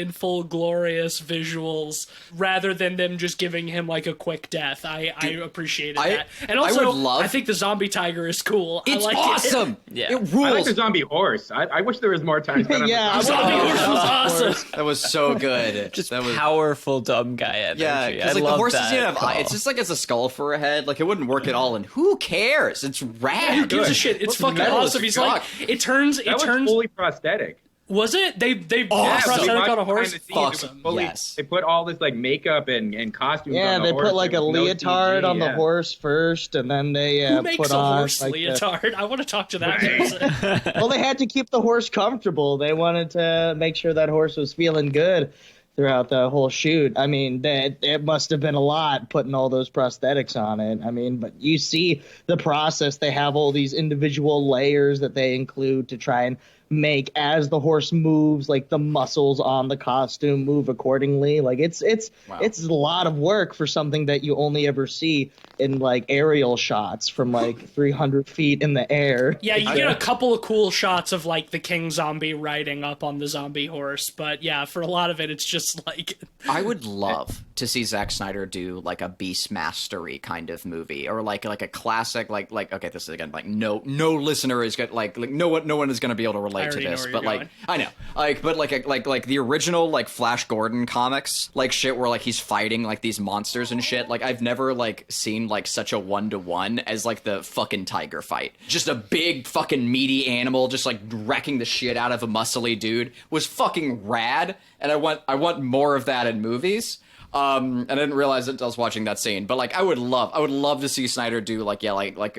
Speaker 1: glorious visuals, rather than them just giving him like a quick death. I appreciated that, and also I think the zombie tiger is cool.
Speaker 3: It's
Speaker 1: I like
Speaker 3: awesome.
Speaker 2: Yeah.
Speaker 3: It rules.
Speaker 5: I like the zombie horse. I wish there was more time spent on
Speaker 4: Yeah,
Speaker 5: the
Speaker 1: Zombie horse was awesome.
Speaker 3: That was so good.
Speaker 2: Just
Speaker 3: that was
Speaker 2: powerful dumb guy energy.
Speaker 3: Yeah,
Speaker 2: I
Speaker 3: because like
Speaker 2: love
Speaker 3: the horse
Speaker 2: that
Speaker 3: doesn't have
Speaker 2: call.
Speaker 3: it's just like it's a skull for a head. Like it wouldn't work at all. And who cares? It's rad.
Speaker 1: Who gives a
Speaker 5: good.
Speaker 1: shit? It's
Speaker 3: Looks
Speaker 1: fucking
Speaker 3: metal as
Speaker 1: awesome. He's like,
Speaker 3: fuck.
Speaker 1: it turns.
Speaker 5: That was fully prosthetic.
Speaker 1: Was it? They
Speaker 3: Awesome.
Speaker 1: prosthetic on a
Speaker 5: Behind
Speaker 1: horse.
Speaker 5: the scenes, it was
Speaker 1: Awesome.
Speaker 5: fully-
Speaker 3: Yes.
Speaker 5: They put all this like makeup and costumes.
Speaker 4: Yeah,
Speaker 5: on the
Speaker 4: they
Speaker 5: horse.
Speaker 4: put like a
Speaker 5: There was no
Speaker 4: leotard
Speaker 5: CG,
Speaker 4: on the
Speaker 5: yeah.
Speaker 4: horse first, and then they
Speaker 1: Who makes
Speaker 4: put
Speaker 1: a
Speaker 4: on
Speaker 1: horse
Speaker 4: like,
Speaker 1: leotard? I want to talk to that person.
Speaker 4: well, they had to keep the horse comfortable. They wanted to make sure that horse was feeling good throughout the whole shoot. I mean, it must have been a lot putting all those prosthetics on it. I mean, but you see the process. They have all these individual layers that they include to try and make as the horse moves, like the muscles on the costume move accordingly. Like it's a lot of work for something that you only ever see in like aerial shots from like 300 feet in the air.
Speaker 1: Yeah, you get a couple of cool shots of like the king zombie riding up on the zombie horse, but yeah, for a lot of it, it's just like
Speaker 3: I would love to see Zack Snyder do like a Beast Mastery kind of movie, or like a classic like okay, this is again like no listener is gonna like no one is gonna be able to relate to
Speaker 1: already know
Speaker 3: this,
Speaker 1: where
Speaker 3: but
Speaker 1: you're
Speaker 3: like
Speaker 1: going.
Speaker 3: I know but like the original like Flash Gordon comics, like shit where like he's fighting like these monsters and shit. Like I've never like seen like such a 1-to-1 as like the fucking tiger fight. Just a big fucking meaty animal just like wrecking the shit out of a muscly dude was fucking rad, and I want more of that in movies. And I didn't realize it until I was watching that scene. But like, I would love to see Snyder do like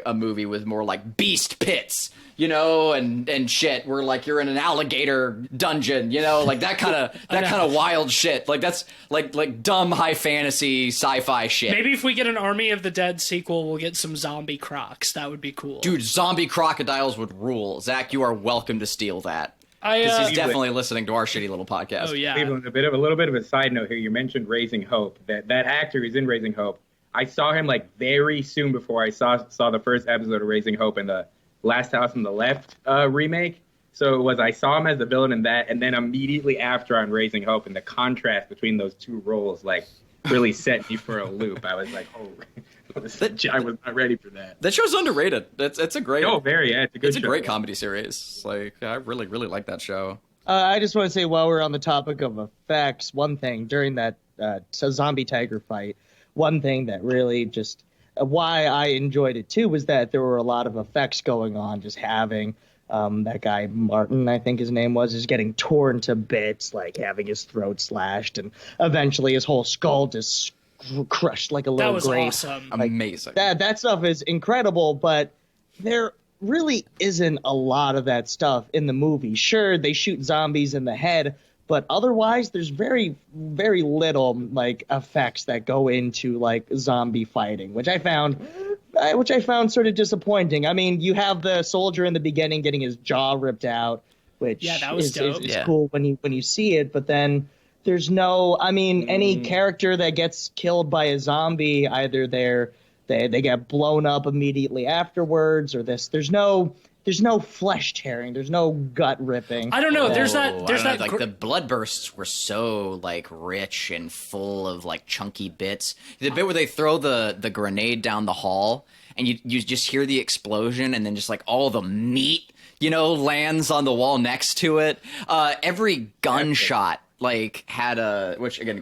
Speaker 3: a movie with more like beast pits, you know, and shit where like you're in an alligator dungeon, you know, like that kind of wild shit. Like that's like dumb high fantasy sci-fi shit.
Speaker 1: maybe if we get an Army of the Dead sequel, we'll get some zombie crocs. That would be cool.
Speaker 3: Dude, zombie crocodiles would rule. Zach, you are welcome to steal that.
Speaker 1: I
Speaker 3: Because he's definitely listening to our shitty little podcast.
Speaker 1: oh yeah.
Speaker 5: Cleveland, a little bit of a side note here. You mentioned Raising Hope. That actor is in Raising Hope. I saw him like very soon before I saw the first episode of Raising Hope in the Last House on the Left remake. So it was I saw him as the villain in that, and then immediately after on Raising Hope, and the contrast between those two roles like really set me for a loop. I was like, oh, I was not ready for that.
Speaker 3: That show's underrated. It's a great.
Speaker 5: Oh, very. Yeah, it's a good.
Speaker 3: It's a
Speaker 5: show.
Speaker 3: great comedy series. Like I really like that show.
Speaker 4: I just want to say, while we're on the topic of effects, one thing during that zombie tiger fight, one thing that really just why I enjoyed it too was that there were a lot of effects going on. Just having that guy Martin, I think his name was, is getting torn to bits, like having his throat slashed, and eventually his whole skull just crushed like a little
Speaker 1: That was
Speaker 4: grape.
Speaker 1: awesome.
Speaker 3: Amazing.
Speaker 4: That stuff is incredible, but there really isn't a lot of that stuff in the movie. Sure, they shoot zombies in the head, but otherwise there's very, very little like effects that go into like zombie fighting, which I found sort of disappointing. I mean, you have the soldier in the beginning getting his jaw ripped out, which
Speaker 1: that was dope.
Speaker 4: is
Speaker 2: Yeah.
Speaker 4: cool when you see it, but then there's no, I mean, any character that gets killed by a zombie, either they get blown up immediately afterwards, or there's no flesh tearing, there's no gut ripping.
Speaker 1: I don't know. There's
Speaker 3: I
Speaker 1: that.
Speaker 3: don't know, like the blood bursts were so like rich and full of like chunky bits. The bit where they throw the grenade down the hall and you just hear the explosion and then just like all the meat, you know, lands on the wall next to it. Every gunshot like had which again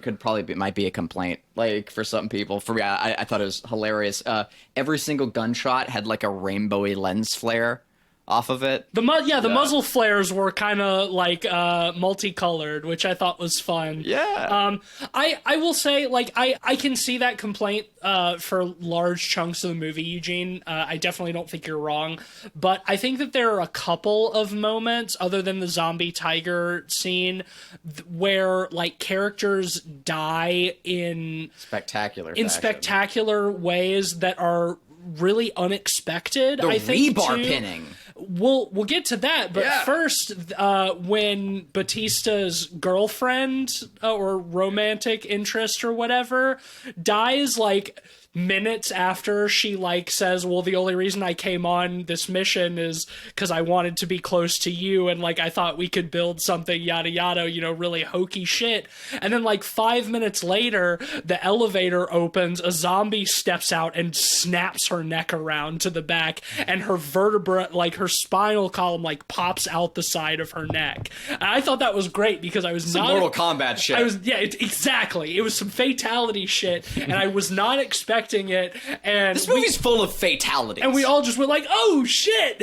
Speaker 3: might be a complaint like for some people. For me, I thought it was hilarious. Every single gunshot had like a rainbowy lens flare off of it.
Speaker 1: The muzzle flares were kind of like multicolored, which I thought was fun.
Speaker 3: Yeah.
Speaker 1: I will say, like, I can see that complaint for large chunks of the movie, Eugene. I definitely don't think you're wrong, but I think that there are a couple of moments, other than the zombie tiger scene, where like characters die in spectacular ways that are really unexpected.
Speaker 3: The
Speaker 1: I think
Speaker 3: rebar
Speaker 1: too.
Speaker 3: pinning.
Speaker 1: We'll get to that, but first, when Batista's girlfriend or romantic interest or whatever dies, like minutes after she like says, well, the only reason I came on this mission is because I wanted to be close to you, and like I thought we could build something, yada yada, you know, really hokey shit. And then like 5 minutes later, the elevator opens, a zombie steps out and snaps her neck around to the back, and her vertebra, like her spinal column, like pops out the side of her neck. And I thought that was great because I was
Speaker 3: Some Mortal Kombat shit.
Speaker 1: Exactly. It was some fatality shit, and I was not expecting it. And
Speaker 3: this movie's full of fatalities,
Speaker 1: and we all just were like, "Oh shit!"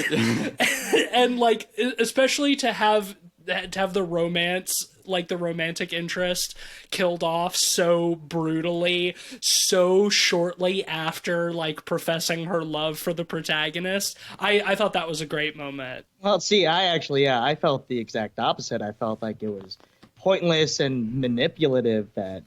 Speaker 1: And like, especially to have the romance, like the romantic interest, killed off so brutally, so shortly after like professing her love for the protagonist. I thought that was a great moment.
Speaker 4: Well, see, I felt the exact opposite. I felt like it was pointless and manipulative, that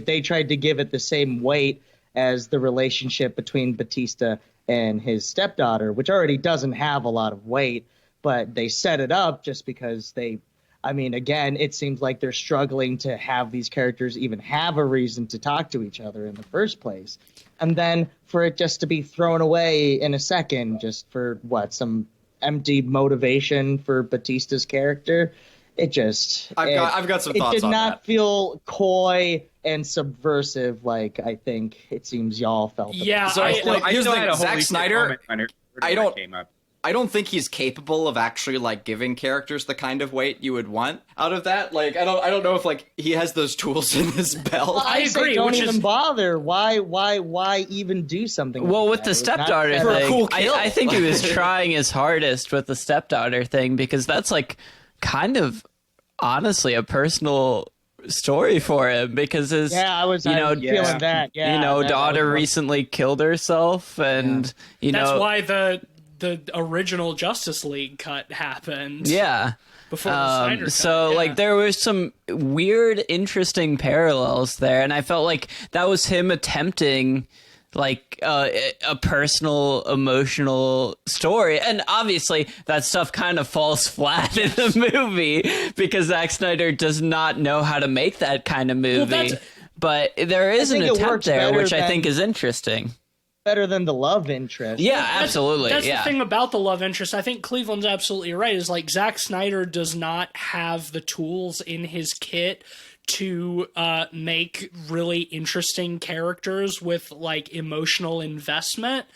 Speaker 4: they tried to give it the same weight as the relationship between Batista and his stepdaughter, which already doesn't have a lot of weight, but they set it up just because again, it seems like they're struggling to have these characters even have a reason to talk to each other in the first place. And then for it just to be thrown away in a second, just for some empty motivation for Batista's character. I've got some thoughts on that. It did not feel coy and subversive like I think it seems y'all felt.
Speaker 1: Yeah,
Speaker 3: so here's the thing, Zack Snyder. I don't think he's capable of actually like giving characters the kind of weight you would want out of that. Like I don't know if like he has those tools in his belt.
Speaker 4: Well, I agree. Don't even bother. Why even do something?
Speaker 2: Well,
Speaker 4: like
Speaker 2: with
Speaker 4: that?
Speaker 2: the stepdaughter
Speaker 3: For a
Speaker 2: thing,
Speaker 3: cool kill.
Speaker 2: I think he was trying his hardest with the stepdaughter thing, because that's like kind of honestly a personal story for him, because his
Speaker 4: feeling that. Yeah,
Speaker 2: daughter recently killed herself, and
Speaker 1: that's why the original Justice League cut happened.
Speaker 2: Yeah.
Speaker 1: Before the Snyder cut.
Speaker 2: So like there was some weird, interesting parallels there, and I felt like that was him attempting like a personal, emotional story. And obviously that stuff kind of falls flat in the movie because Zack Snyder does not know how to make that kind of movie. But there is an attempt there, which I think is interesting.
Speaker 4: Better than the love interest.
Speaker 2: Yeah, absolutely.
Speaker 1: That's the thing about the love interest. I think Cleveland's absolutely right. Is like Zack Snyder does not have the tools in his kit to make really interesting characters with like emotional investment,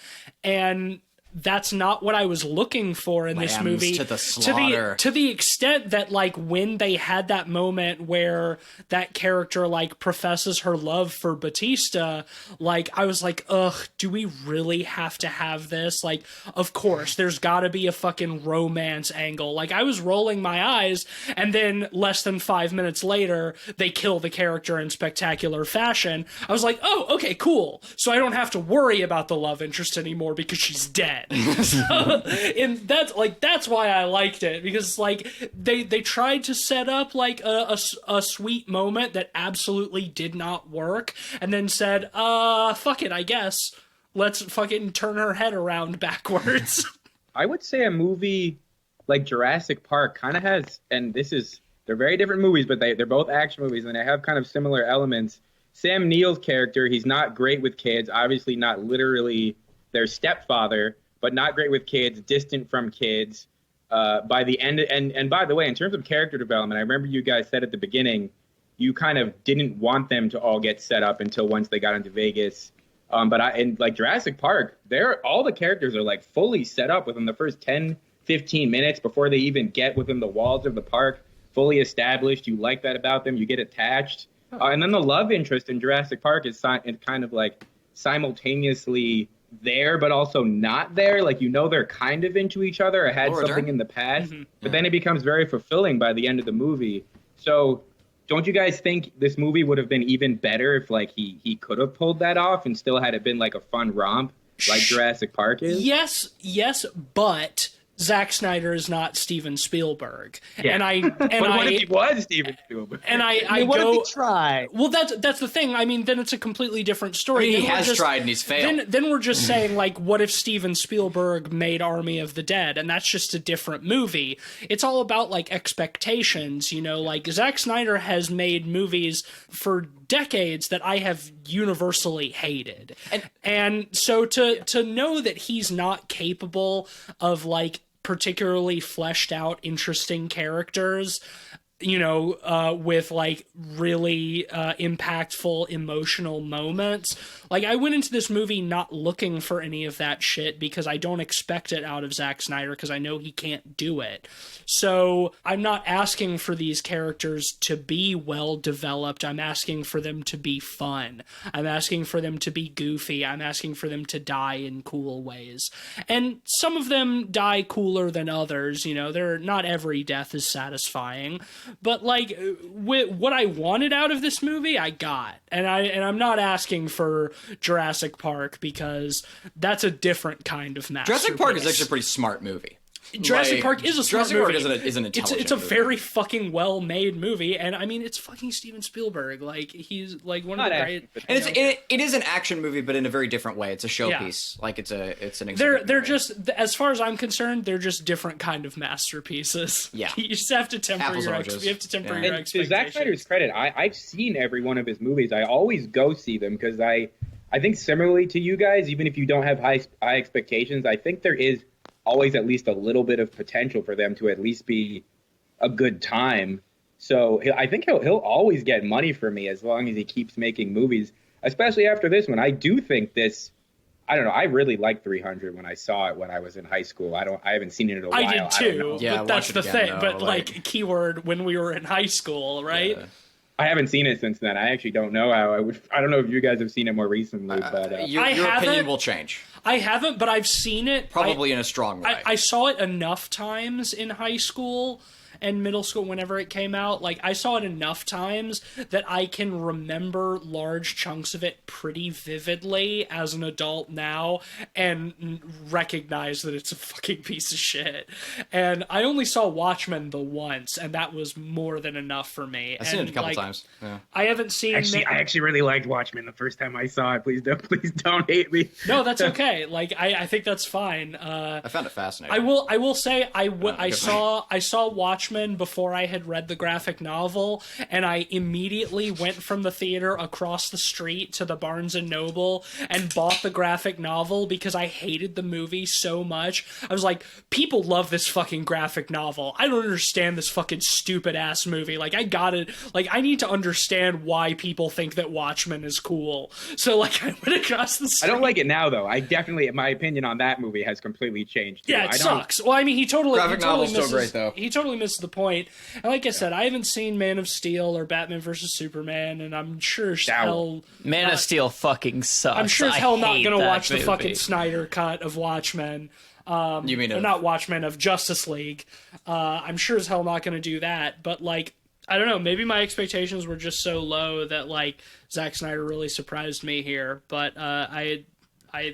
Speaker 1: and that's not what I was looking for in this movie.
Speaker 3: To the slaughter.
Speaker 1: To the extent that like when they had that moment where that character like professes her love for Batista, like I was like, ugh, do we really have to have this? Like, of course, there's got to be a fucking romance angle. Like I was rolling my eyes, and then less than 5 minutes later, they kill the character in spectacular fashion. I was like, oh, okay, cool. So I don't have to worry about the love interest anymore because she's dead. And that's why I liked it, because like they tried to set up like a sweet moment that absolutely did not work, and then said, fuck it, I guess let's fucking turn her head around backwards.
Speaker 5: I would say a movie like Jurassic Park kind of has, and they're very different movies, but they're both action movies, and they have kind of similar elements. Sam Neill's character, he's not great with kids, obviously not literally their stepfather, but not great with kids, distant from kids. By the end, and by the way, in terms of character development, I remember you guys said at the beginning, you kind of didn't want them to all get set up until once they got into Vegas. But in like Jurassic Park, all the characters are like fully set up within the first 10, 15 minutes before they even get within the walls of the park, fully established. You like that about them. You get attached. And then the love interest in Jurassic Park is kind of like simultaneously there, but also not there. Like, they're kind of into each other or had
Speaker 3: Laura
Speaker 5: something
Speaker 3: Dern?
Speaker 5: in the past, but then it becomes very fulfilling by the end of the movie. So don't you guys think this movie would have been even better if like he could have pulled that off and still had it been like a fun romp like Jurassic Park is?
Speaker 1: Yes, but Zack Snyder is not Steven Spielberg,
Speaker 5: Yeah. But what if he was Steven Spielberg?
Speaker 1: And
Speaker 4: What if he tried?
Speaker 1: Well, that's the thing. I mean, then it's a completely different story.
Speaker 3: He
Speaker 1: Then we're
Speaker 3: has tried and he's failed.
Speaker 1: Then we're just saying, like, what if Steven Spielberg made Army of the Dead? And that's just a different movie. It's all about, like, expectations, like, Zack Snyder has made movies for decades that I have universally hated. And so to know that he's not capable of, like, particularly fleshed out, interesting characters, with like really impactful emotional moments. Like, I went into this movie not looking for any of that shit because I don't expect it out of Zack Snyder because I know he can't do it. So I'm not asking for these characters to be well developed. I'm asking for them to be fun. I'm asking for them to be goofy. I'm asking for them to die in cool ways. And some of them die cooler than others. Not every death is satisfying. But like, what I wanted out of this movie, I got, and I'm not asking for Jurassic Park because that's a different kind of masterpiece.
Speaker 3: Jurassic Park is actually a pretty smart movie.
Speaker 1: Jurassic Park is a smart
Speaker 3: Jurassic Park
Speaker 1: movie.
Speaker 3: is an intelligent
Speaker 1: It's a
Speaker 3: movie.
Speaker 1: very fucking well made movie, and I mean, it's fucking Steven Spielberg. Like, he's like one of the great.
Speaker 3: And it is an action movie, but in a very different way. It's a showpiece. Yeah. Like it's an exhibit.
Speaker 1: They're just, as far as I'm concerned, they're just different kind of masterpieces.
Speaker 3: Yeah,
Speaker 1: you just have to temper your expectations.
Speaker 5: To Zack Snyder's credit, I've seen every one of his movies. I always go see them because I think similarly to you guys, even if you don't have high expectations, I think there is always at least a little bit of potential for them to at least be a good time. So I think he'll always get money for me as long as he keeps making movies, especially after this one. I do think this, I don't know, I really liked 300 when I saw it when I was in high school. I haven't seen it in a while.
Speaker 1: I did too.
Speaker 3: Yeah,
Speaker 1: but that's the thing.
Speaker 3: Though,
Speaker 1: but like keyword when we were in high school, right?
Speaker 3: Yeah.
Speaker 5: I haven't seen it since then. I actually don't know how I don't know if you guys have seen it more recently, but
Speaker 3: your opinion will change.
Speaker 1: I haven't, but I've seen it.
Speaker 3: Probably in a strong way.
Speaker 1: I saw it enough times in high school and middle school whenever it came out. Like, I saw it enough times that I can remember large chunks of it pretty vividly as an adult now and recognize that it's a fucking piece of shit. And I only saw Watchmen the once, and that was more than enough for me.
Speaker 3: I've seen it a couple times. Yeah.
Speaker 1: I haven't seen...
Speaker 5: I actually really liked Watchmen the first time I saw it. Please don't hate me.
Speaker 1: No, that's okay. Like, I think that's fine.
Speaker 3: I found it fascinating.
Speaker 1: I will say I saw Watchmen before I had read the graphic novel, and I immediately went from the theater across the street to the Barnes and Noble and bought the graphic novel because I hated the movie so much. I was like, people love this fucking graphic novel. I don't understand this fucking stupid ass movie. Like, I got it. Like, I need to understand why people think that Watchmen is cool. So like, I went across the street.
Speaker 5: I don't like it now though. My opinion on that movie has completely changed.
Speaker 1: Yeah, it sucks. Well, I mean, he totally
Speaker 3: novel's still great though.
Speaker 1: He totally misses the point. And like I said, I haven't seen Man of Steel or Batman vs Superman, and I'm sure as hell
Speaker 2: Man of Steel fucking sucks.
Speaker 1: I'm sure as hell not gonna watch
Speaker 2: movie.
Speaker 1: the fucking Snyder cut of Watchmen.
Speaker 3: You mean
Speaker 1: not Watchmen, of Justice League? I'm sure as hell not gonna do that. But like, I don't know. Maybe my expectations were just so low that like Zack Snyder really surprised me here. But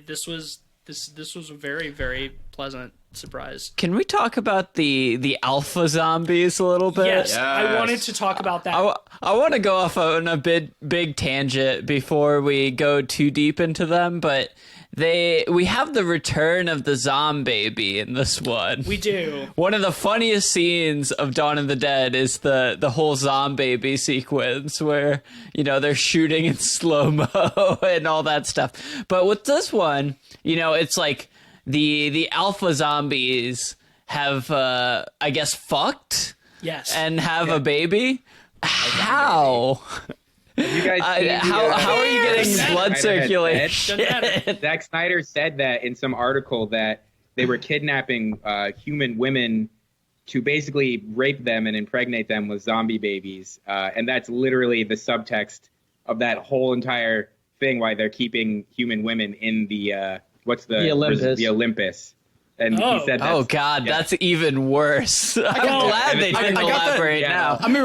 Speaker 1: this was a very, very pleasant surprise.
Speaker 2: Can we talk about the alpha zombies a little bit?
Speaker 1: Yes. I wanted to talk about that.
Speaker 2: I want to go off on a big tangent before we go too deep into them, but we have the return of the zombie in this one.
Speaker 1: We do.
Speaker 2: One of the funniest scenes of Dawn of the Dead is the whole zombie sequence where, they're shooting in slow-mo and all that stuff. But with this one, it's like the alpha zombies have, I guess, fucked.
Speaker 1: Yes.
Speaker 2: And have a baby. How?
Speaker 5: You guys
Speaker 2: how are you getting blood circulation?
Speaker 5: Zack Snyder said that in some article that they were kidnapping human women to basically rape them and impregnate them with zombie babies. And that's literally the subtext of that whole entire thing, why they're keeping human women in the what's
Speaker 4: The Olympus.
Speaker 5: The Olympus. And
Speaker 1: Oh.
Speaker 5: he said,
Speaker 2: Oh God, that's even worse. I'm glad they didn't elaborate now.
Speaker 3: I mean,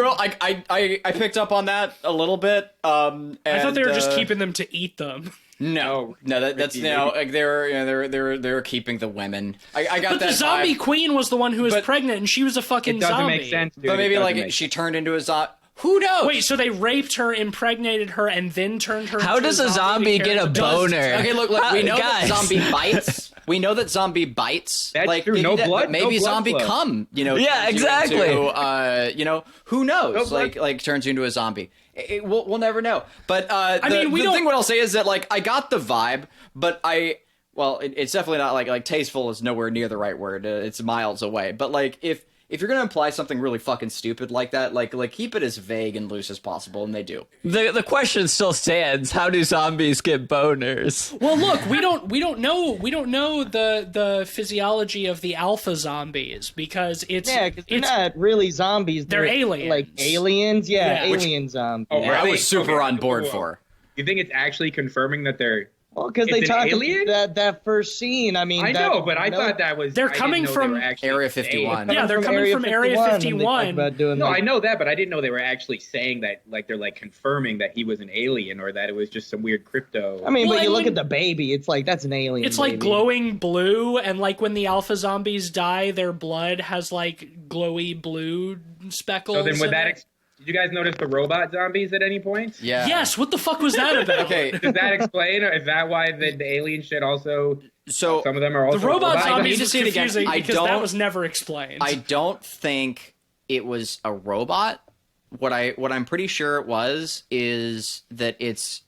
Speaker 3: I picked up on that a little bit.
Speaker 1: I thought they were just keeping them to eat them.
Speaker 3: No, that's like they were keeping the women. I got
Speaker 1: But
Speaker 3: that
Speaker 1: the zombie
Speaker 3: vibe.
Speaker 1: queen was the one who was
Speaker 3: But-
Speaker 1: pregnant, and she was a fucking
Speaker 5: It doesn't
Speaker 1: zombie.
Speaker 5: make sense, dude.
Speaker 3: But maybe
Speaker 5: It doesn't
Speaker 3: like
Speaker 5: make
Speaker 3: she turned into a zombie. Who knows?
Speaker 1: Wait, so they raped her, impregnated her, and then turned her
Speaker 2: How
Speaker 1: into
Speaker 2: does a zombie
Speaker 1: to
Speaker 2: get a
Speaker 1: carry the
Speaker 2: boner?
Speaker 3: Okay, look, we know that
Speaker 2: Guys.
Speaker 3: zombie bites. We know that zombie bites.
Speaker 5: That's
Speaker 3: like,
Speaker 5: true.
Speaker 3: maybe
Speaker 5: No
Speaker 3: that,
Speaker 5: blood-
Speaker 3: but maybe
Speaker 5: no blood
Speaker 3: zombie
Speaker 5: flow.
Speaker 3: cum.
Speaker 2: Yeah,
Speaker 3: turns you
Speaker 2: exactly.
Speaker 3: into, who knows?
Speaker 5: No blood-
Speaker 3: like turns you into a zombie. We'll never know. But
Speaker 1: mean, we
Speaker 3: the
Speaker 1: don't-
Speaker 3: thing what I'll say is that like I got the vibe, but it's definitely not like tasteful is nowhere near the right word. It's miles away. But like if you're gonna imply something really fucking stupid like that, like keep it as vague and loose as possible, and they do.
Speaker 2: The question still stands: how do zombies get boners?
Speaker 1: Well, look, we don't know the physiology of the alpha zombies because it's
Speaker 4: because they're not really zombies.
Speaker 1: They're aliens.
Speaker 4: Like aliens,
Speaker 1: Yeah.
Speaker 4: alien zombies.
Speaker 5: Oh,
Speaker 3: I
Speaker 5: Right.
Speaker 3: was super
Speaker 5: Okay.
Speaker 3: on board
Speaker 5: Cool.
Speaker 3: for.
Speaker 5: You think it's actually confirming that they're...
Speaker 4: Well, because
Speaker 5: It's
Speaker 4: they
Speaker 5: an
Speaker 4: talk
Speaker 5: alien?
Speaker 4: about that first scene. I mean,
Speaker 5: I know, but I thought that was...
Speaker 1: They're
Speaker 5: I didn't
Speaker 1: coming
Speaker 5: know they
Speaker 1: from
Speaker 5: were actually
Speaker 3: Area
Speaker 5: saying-
Speaker 3: 51.
Speaker 1: Yeah, they're coming from Area 51.
Speaker 4: About doing
Speaker 5: No,
Speaker 4: like,
Speaker 5: I know that, but I didn't know they were actually saying that, like, they're, like, confirming that he was an alien or that it was just some weird crypto...
Speaker 4: I mean,
Speaker 1: Well,
Speaker 4: but you
Speaker 1: and
Speaker 4: look
Speaker 1: when-
Speaker 4: at the baby. It's like that's an alien.
Speaker 1: It's like
Speaker 4: baby.
Speaker 1: glowing blue, and like when the alpha zombies die, their blood has like glowy blue speckles.
Speaker 5: So then would
Speaker 1: in
Speaker 5: that...
Speaker 1: it.
Speaker 5: Did you guys notice the robot zombies at any point?
Speaker 3: Yeah.
Speaker 1: Yes. What the fuck was that about?
Speaker 3: Okay.
Speaker 5: Does that explain, or is that why the alien shit also...
Speaker 3: So
Speaker 5: Some of them are also...
Speaker 1: The robot
Speaker 3: I need
Speaker 1: zombies
Speaker 3: to
Speaker 1: was
Speaker 3: see it again.
Speaker 1: confusing
Speaker 3: I
Speaker 1: because that
Speaker 3: don't-
Speaker 1: was never explained.
Speaker 3: I don't think it was a robot. What I'm pretty sure it was is that its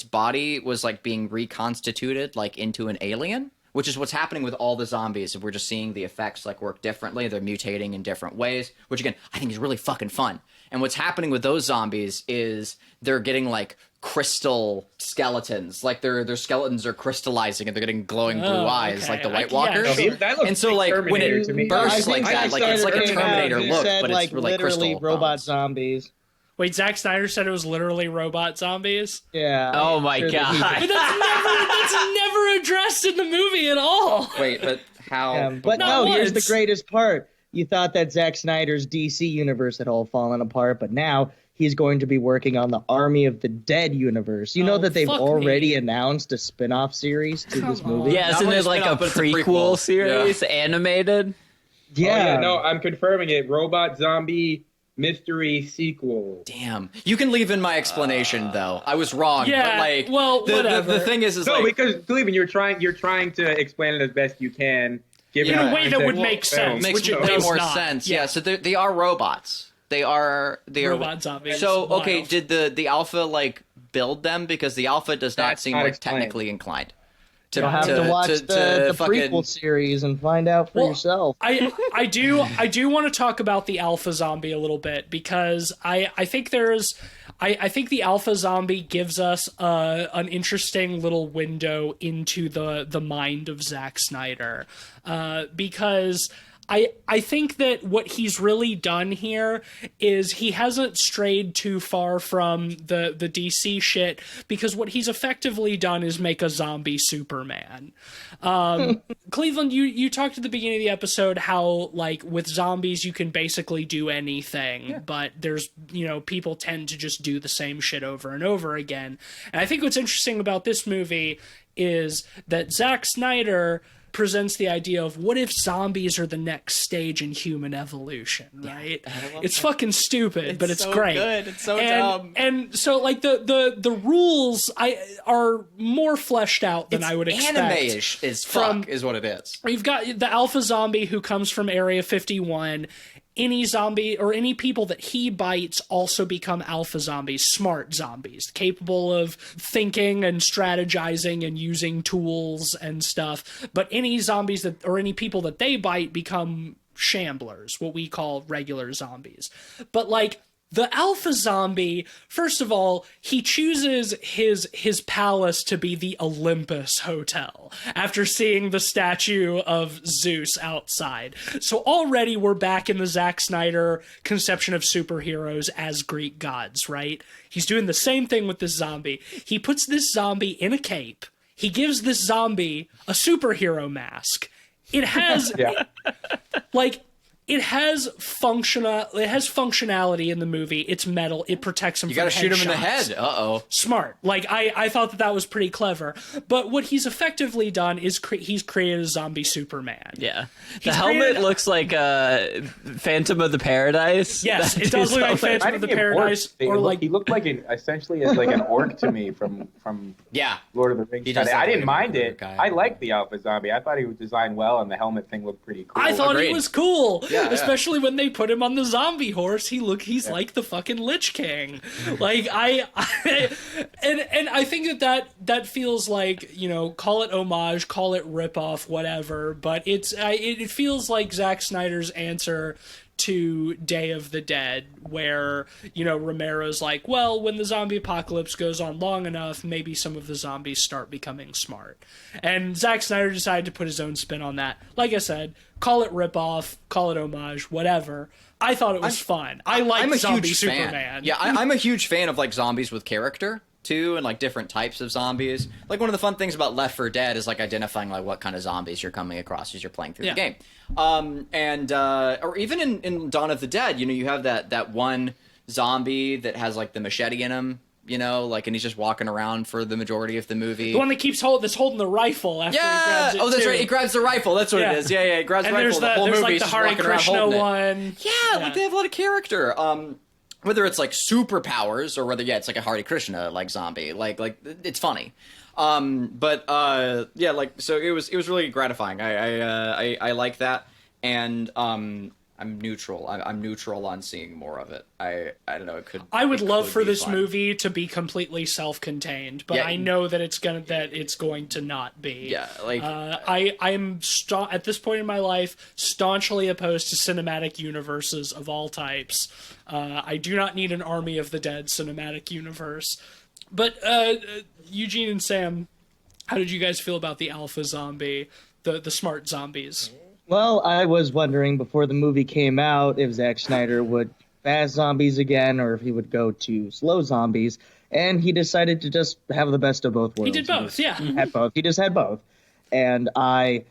Speaker 3: body was like being reconstituted like into an alien, which is what's happening with all the zombies. We're just seeing the effects like work differently. They're mutating in different ways, which again I think is really fucking fun. And what's happening with those zombies is they're getting like crystal skeletons, like their skeletons are crystallizing and they're getting glowing blue eyes,
Speaker 1: okay.
Speaker 3: like the White
Speaker 1: Yeah,
Speaker 3: Walkers.
Speaker 1: sure.
Speaker 5: That looks
Speaker 3: And so, like, when
Speaker 5: Terminator
Speaker 3: it
Speaker 5: to me.
Speaker 3: bursts
Speaker 4: I
Speaker 3: like
Speaker 4: think
Speaker 3: that,
Speaker 4: Zack
Speaker 3: like it's like a
Speaker 4: Snyder came out
Speaker 3: Terminator
Speaker 4: and he
Speaker 3: look,
Speaker 4: said,
Speaker 3: but
Speaker 4: like,
Speaker 3: it's like
Speaker 4: literally
Speaker 3: crystal
Speaker 4: robot
Speaker 3: bones.
Speaker 4: zombies.
Speaker 1: Wait, Zack Snyder said it was literally robot zombies.
Speaker 4: Yeah.
Speaker 2: Oh my
Speaker 4: Sure that he
Speaker 2: God.
Speaker 1: But that's never addressed in the movie at all.
Speaker 3: Wait, but how?
Speaker 4: But
Speaker 1: Not
Speaker 4: no, here's the
Speaker 1: once.
Speaker 4: greatest part. You thought that Zack Snyder's DC universe had all fallen apart, but now he's going to be working on the Army of the Dead universe. You know
Speaker 1: Oh,
Speaker 4: that they've
Speaker 1: fuck
Speaker 4: already
Speaker 1: me.
Speaker 4: announced a spin-off series to this
Speaker 1: Come
Speaker 4: movie?
Speaker 1: on.
Speaker 2: Yeah,
Speaker 3: Not
Speaker 2: isn't
Speaker 3: really
Speaker 2: it like a
Speaker 3: spin-off, but it's a
Speaker 2: prequel
Speaker 3: prequel.
Speaker 2: series, animated?
Speaker 4: Yeah.
Speaker 5: Oh, yeah, no, I'm confirming it. Robot zombie mystery sequel.
Speaker 3: Damn, you can leave in my explanation though. I was wrong.
Speaker 1: Yeah,
Speaker 3: but like,
Speaker 1: well, whatever.
Speaker 3: the thing is
Speaker 5: No,
Speaker 3: like,
Speaker 5: because Cleveland, you're trying to explain it as best you can. Given
Speaker 3: In a
Speaker 5: the
Speaker 1: way that would
Speaker 5: context
Speaker 1: make
Speaker 5: of the film.
Speaker 1: sense.
Speaker 3: makes
Speaker 1: which it
Speaker 3: way
Speaker 1: does
Speaker 3: more
Speaker 1: not.
Speaker 3: sense.
Speaker 1: Yeah.
Speaker 3: Yeah, so they are robots. They are
Speaker 1: Robot zombies.
Speaker 3: So
Speaker 1: Wild.
Speaker 3: okay, did the alpha like build them? Because the alpha does not
Speaker 5: That's
Speaker 3: seem
Speaker 5: not
Speaker 3: like
Speaker 5: explained.
Speaker 3: technically inclined.
Speaker 4: You'll have to watch the
Speaker 3: fucking-
Speaker 4: prequel series and find out for
Speaker 1: Well,
Speaker 4: yourself.
Speaker 1: I do want to talk about the alpha zombie a little bit because I think I think the alpha zombie gives us an interesting little window into the mind of Zack Snyder because I think that what he's really done here is he hasn't strayed too far from the DC shit because what he's effectively done is make a zombie Superman. Cleveland, you talked at the beginning of the episode how like with zombies you can basically do anything, but there's people tend to just do the same shit over and over again. And I think what's interesting about this movie is that Zack Snyder presents the idea of what if zombies are the next stage in human evolution, right? It's fucking stupid, but it's
Speaker 3: so
Speaker 1: great.
Speaker 3: good. It's so
Speaker 1: and,
Speaker 3: dumb.
Speaker 1: And so like the rules are more fleshed out than I would expect.
Speaker 3: Anime-ish is fuck is what it is.
Speaker 1: We've got the alpha zombie who comes from Area 51. Any zombie or any people that he bites also become alpha zombies, smart zombies, capable of thinking and strategizing and using tools and stuff. But any zombies or any people that they bite become shamblers, what we call regular zombies. But like the alpha zombie, first of all, he chooses his palace to be the Olympus Hotel after seeing the statue of Zeus outside. So already we're back in the Zack Snyder conception of superheroes as Greek gods, right? He's doing the same thing with this zombie. He puts this zombie in a cape. he gives this zombie a superhero mask. It has like it has functionality in the movie. It's metal. It protects him.
Speaker 3: You gotta shoot him in the head.
Speaker 1: Smart. Like I thought that was pretty clever. But what he's effectively done is he's created a zombie Superman.
Speaker 2: Yeah, the helmet looks like Phantom of the Paradise.
Speaker 1: Yes, it does look like Phantom of the Paradise.
Speaker 5: He looked like essentially as like an orc to me from Lord of the Rings. I didn't mind it. I liked the Alpha Zombie. I thought he was designed well, and the helmet thing looked pretty cool.
Speaker 1: I thought he was cool. Especially when they put him on the zombie horse, he's like the fucking Lich King. Like I think that feels like, you know, call it homage, call it ripoff, whatever. But it feels like Zack Snyder's answer to Day of the Dead, where, you know, Romero's like, well, when the zombie apocalypse goes on long enough, maybe some of the zombies start becoming smart. And Zack Snyder decided to put his own spin on that. Like I said, call it ripoff, call it homage, whatever. I thought it was fun. I like Zombie Superman.
Speaker 3: Fan. Yeah, I'm a huge fan of like zombies with character too, and like different types of zombies. Like one of the fun things about Left 4 Dead is like identifying like what kind of zombies you're coming across as you're playing through the game. Or even in Dawn of the Dead, you know, you have that one zombie that has like the machete in him, you know, like, and he's just walking around for the majority of the movie.
Speaker 1: The one that keeps holding the rifle after he grabs it.
Speaker 3: Oh, that's
Speaker 1: too.
Speaker 3: Right. He grabs the rifle. That's what it is. Yeah. He grabs the rifle. The whole movie
Speaker 1: like the Hare Krishna one.
Speaker 3: Yeah, like they have a lot of character. Whether it's like superpowers or whether it's like a Hare Krishna like zombie, like it's funny. Like so it was really gratifying. I like that, and I'm neutral. I'm neutral on seeing more of it. I don't know.
Speaker 1: I would love for this movie to be completely self-contained, but I know that it's going to not be.
Speaker 3: Yeah, like
Speaker 1: I'm at this point in my life staunchly opposed to cinematic universes of all types. I do not need an Army of the Dead cinematic universe. But Eugene and Sam, how did you guys feel about the alpha zombie, the smart zombies?
Speaker 4: Well, I was wondering before the movie came out if Zack Snyder would fast zombies again or if he would go to slow zombies, and he decided to just have the best of both worlds.
Speaker 1: He did both, yeah.
Speaker 4: He had both. He just had both. And I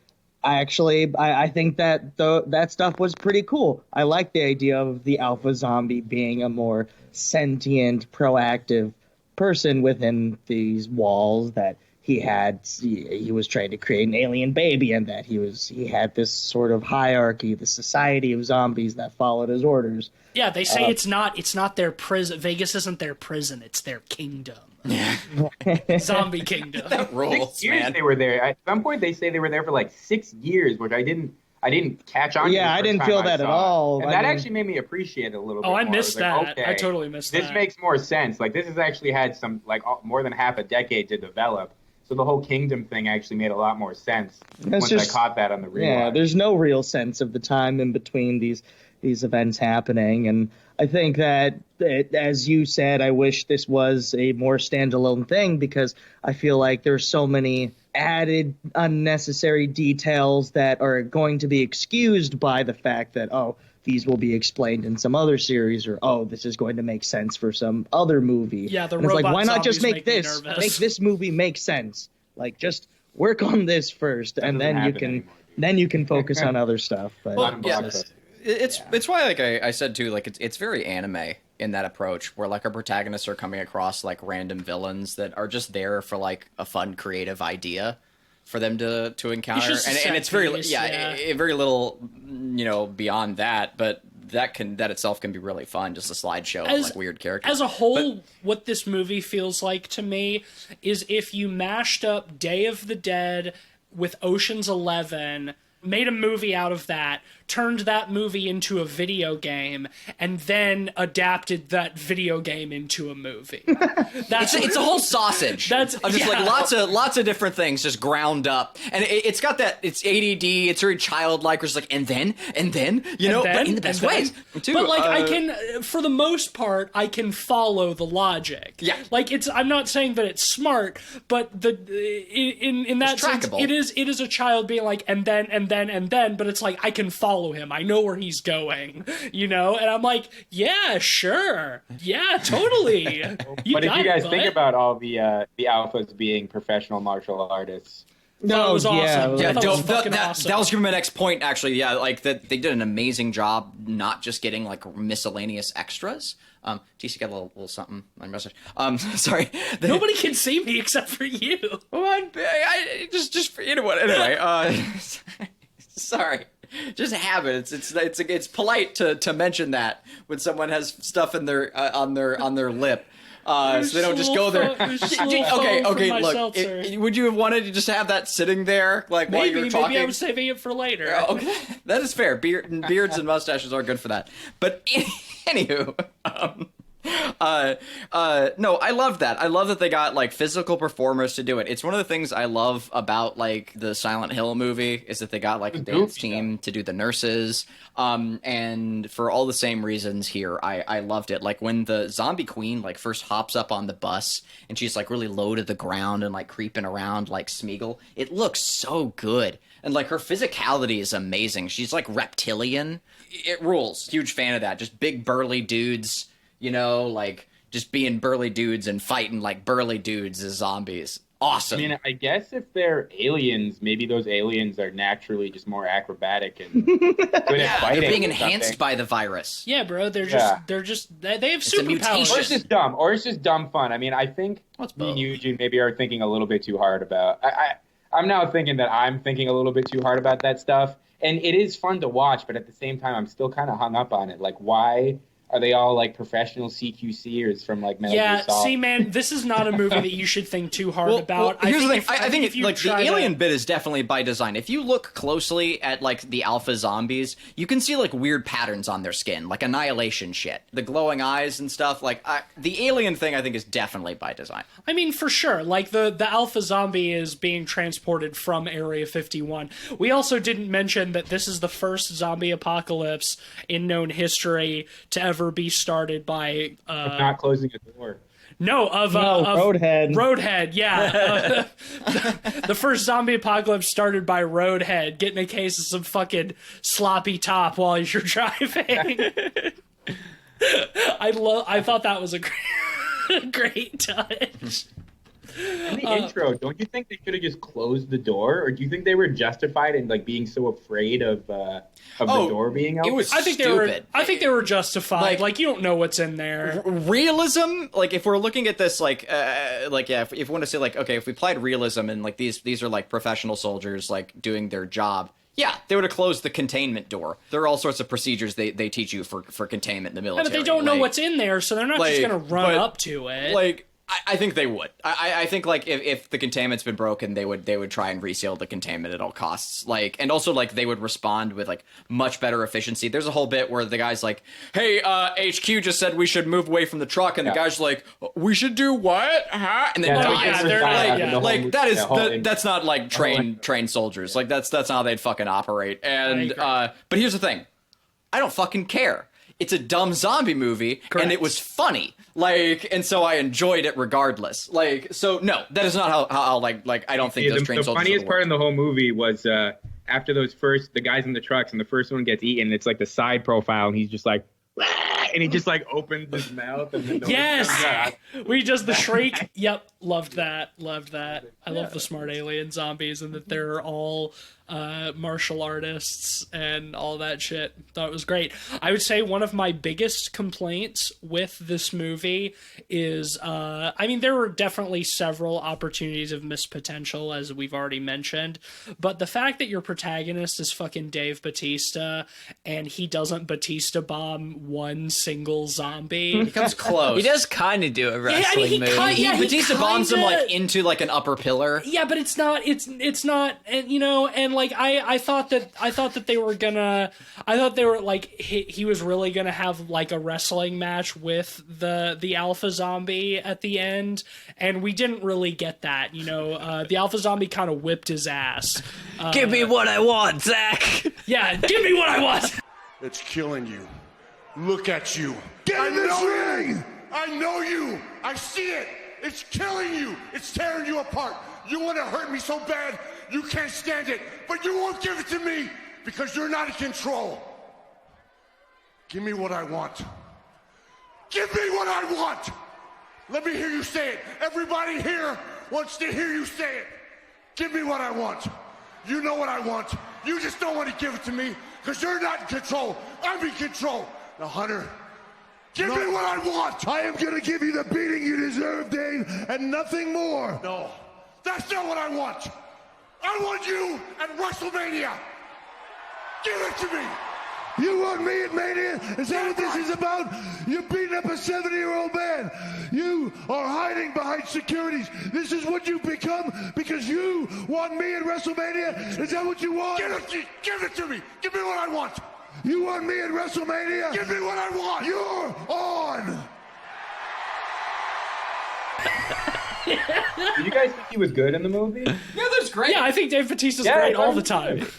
Speaker 4: think that that stuff was pretty cool. I like the idea of the alpha zombie being a more sentient, proactive person within these walls, that he was trying to create an alien baby, and that he had this sort of hierarchy, the society of zombies that followed his orders.
Speaker 1: Yeah, they say it's not their prison. Vegas isn't their prison; it's their kingdom. Zombie kingdom.
Speaker 3: That rules,
Speaker 5: 6 years
Speaker 3: man.
Speaker 5: They were there. At some point, they say they were there for like 6 years, which I didn't catch on.
Speaker 4: Yeah, I didn't feel that at all.
Speaker 5: And that actually made me appreciate it a little bit.
Speaker 1: Oh, I
Speaker 5: more.
Speaker 1: missed that.
Speaker 5: Like, okay,
Speaker 1: I totally missed that.
Speaker 5: This makes more sense. Like, this has actually had some more than half a decade to develop. So the whole kingdom thing actually made a lot more sense once I caught that on the rewatch.
Speaker 4: Yeah, there's no real sense of the time in between these events happening, and I think that, as you said, I wish this was a more standalone thing, because I feel like there's so many added unnecessary details that are going to be excused by the fact that, these will be explained in some other series, or this is going to make sense for some other movie.
Speaker 1: Yeah, the
Speaker 4: and
Speaker 1: robot
Speaker 4: it's like, why not just
Speaker 1: make
Speaker 4: this movie make sense? Like, just work on this first, and then you can focus on other stuff. But
Speaker 3: it's why, like I said too, like it's very anime in that approach, where like our protagonists are coming across like random villains that are just there for like a fun, creative idea for them to encounter, and it's very very little, you know, beyond that, but that itself can be really fun, just a slideshow of like weird characters.
Speaker 1: As a whole, what this movie feels like to me is if you mashed up Day of the Dead with Ocean's 11, made a movie out of that, turned that movie into a video game, and then adapted that video game into a movie.
Speaker 3: It's a whole sausage. Like lots of different things just ground up, and it's got that. It's ADD. It's very childlike. It's like and then you know, but in the best ways too.
Speaker 1: But like I can, for the most part, I can follow the logic.
Speaker 3: Yeah,
Speaker 1: like I'm not saying that it's smart, but in that sense, it is a child being like and then, but it's like I can follow follow him. I know where he's going, you know? And I'm like, yeah, sure. Yeah, totally.
Speaker 5: But if you guys think about all the alphas being professional martial artists.
Speaker 1: No, it was awesome.
Speaker 3: Yeah,
Speaker 1: I thought it was fucking awesome.
Speaker 3: that was my next point, actually. Yeah, like that they did an amazing job not just getting like miscellaneous extras. TC got a little something on message. Sorry.
Speaker 1: Nobody can see me except for you.
Speaker 3: I just for you know what. Anyway, sorry. Just habit. It's polite to mention that when someone has stuff in their on their lip. So they don't just go there. Okay, look. Would you have wanted to just have that sitting there, like while you were talking?
Speaker 1: Maybe I was saving it for later.
Speaker 3: Okay, that is fair. Beards and mustaches are good for that. But anywho, no, I love that. I love that they got like physical performers to do it. It's one of the things I love about like the Silent Hill movie is that they got like a dance team to do the nurses. And for all the same reasons here, I loved it. Like when the zombie queen like first hops up on the bus and she's like really low to the ground and like creeping around like Smeagol, it looks so good. And like her physicality is amazing. She's like reptilian. It rules. Huge fan of that. Just big burly dudes, you know, like just being burly dudes and fighting like burly dudes as zombies. Awesome.
Speaker 5: I mean, I guess if they're aliens, maybe those aliens are naturally just more acrobatic and good at fighting.
Speaker 3: They're being enhanced by the virus.
Speaker 1: Yeah, bro. They have superpowers.
Speaker 5: Or it's just dumb. Or it's just dumb fun. I mean, I think me and Eugene maybe are thinking a little bit too hard about. I'm now thinking that I'm thinking a little bit too hard about that stuff, and it is fun to watch. But at the same time, I'm still kind of hung up on it. Like, why are they all like professional CQCers from like Metal Gear Solid?
Speaker 1: See, man, this is not a movie that you should think too hard about.
Speaker 3: Here's the thing. I think like the alien bit is definitely by design. If you look closely at like the alpha zombies, you can see like weird patterns on their skin, like annihilation shit, the glowing eyes and stuff. Like the alien thing, I think is definitely by design.
Speaker 1: I mean, for sure. Like the alpha zombie is being transported from Area 51. We also didn't mention that this is the first zombie apocalypse in known history to ever be started by
Speaker 5: not closing a door.
Speaker 1: Of
Speaker 4: Roadhead.
Speaker 1: Roadhead, yeah. The first zombie apocalypse started by Roadhead getting a case of some fucking sloppy top while you're driving. I thought that was a great touch.
Speaker 5: In the intro, don't you think they should have just closed the door, or do you think they were justified in like being so afraid of the door being out?
Speaker 3: It was stupid.
Speaker 1: I think they were justified. Like you don't know what's in there.
Speaker 3: Realism, like if we're looking at this, if we want to say like, okay, if we applied realism and like these are like professional soldiers like doing their job. Yeah, they would have closed the containment door. There are all sorts of procedures they teach you for containment in the military.
Speaker 1: Yeah, but they don't know what's in there, so they're not just going to run up to it.
Speaker 3: Like, I think they would. I think like if the containment's been broken, they would try and reseal the containment at all costs. Like, and also like they would respond with like much better efficiency. There's a whole bit where the guy's like, "Hey, HQ just said we should move away from the truck," and the guy's like, "We should do what? Huh?" And then that's not like trained soldiers. Like that's not how they'd fucking operate. And but here's the thing, I don't fucking care. It's a dumb zombie movie, and it was funny. Like, and so I enjoyed it regardless. Like, so no, that is not how like I don't think those trained soldiers.
Speaker 5: The funniest part in the whole movie was after the guys in the trucks, and the first one gets eaten. It's like the side profile, and he's just like, and he just like opens his mouth, and then
Speaker 1: we just the shriek. Yep, loved that. I love the smart alien zombies, and that they're all martial artists and all that shit. Thought it was great. I would say one of my biggest complaints with this movie is there were definitely several opportunities of missed potential, as we've already mentioned, but the fact that your protagonist is fucking Dave Bautista and he doesn't Bautista bomb one single zombie.
Speaker 3: He comes close.
Speaker 2: He does kind of do a wrestling move.
Speaker 3: Bautista bombs him like into like an upper pillar.
Speaker 1: Yeah, but it's not, and you know, and like I thought that they were gonna, he was really gonna have like a wrestling match with the alpha zombie at the end, and we didn't really get that. You know, the alpha zombie kind of whipped his ass.
Speaker 2: Give me what I want, Zach.
Speaker 1: Yeah, give me what I want.
Speaker 6: It's killing you. Look at you. Get in this ring! I know you! I see it! It's killing you! It's tearing you apart! You want to hurt me so bad, you can't stand it, but you won't give it to me because you're not in control. Give me what I want. Give me what I want. Let me hear you say it. Everybody here wants to hear you say it. Give me what I want. You know what I want. You just don't want to give it to me because you're not in control. I'm in control. Now, Hunter, give me what I want.
Speaker 7: I am going to give you the beating you deserve, Dane, and nothing more.
Speaker 6: No, that's not what I want. I want you at WrestleMania. Give it to me.
Speaker 7: You want me at Mania? Is that what this is about? You're beating up a 70-year-old man. You are hiding behind securities. This is what you've become because you want me at WrestleMania? Is that what you want?
Speaker 6: Give it to me. Give me what I want.
Speaker 7: You want me at WrestleMania?
Speaker 6: Give me what I want.
Speaker 7: You're on.
Speaker 5: Did you guys think he was good in the movie?
Speaker 3: Yeah, that's great.
Speaker 1: Yeah, I think Dave Bautista's
Speaker 5: Yeah,
Speaker 1: great
Speaker 5: I
Speaker 1: all
Speaker 5: thought
Speaker 1: the
Speaker 5: he was
Speaker 1: time.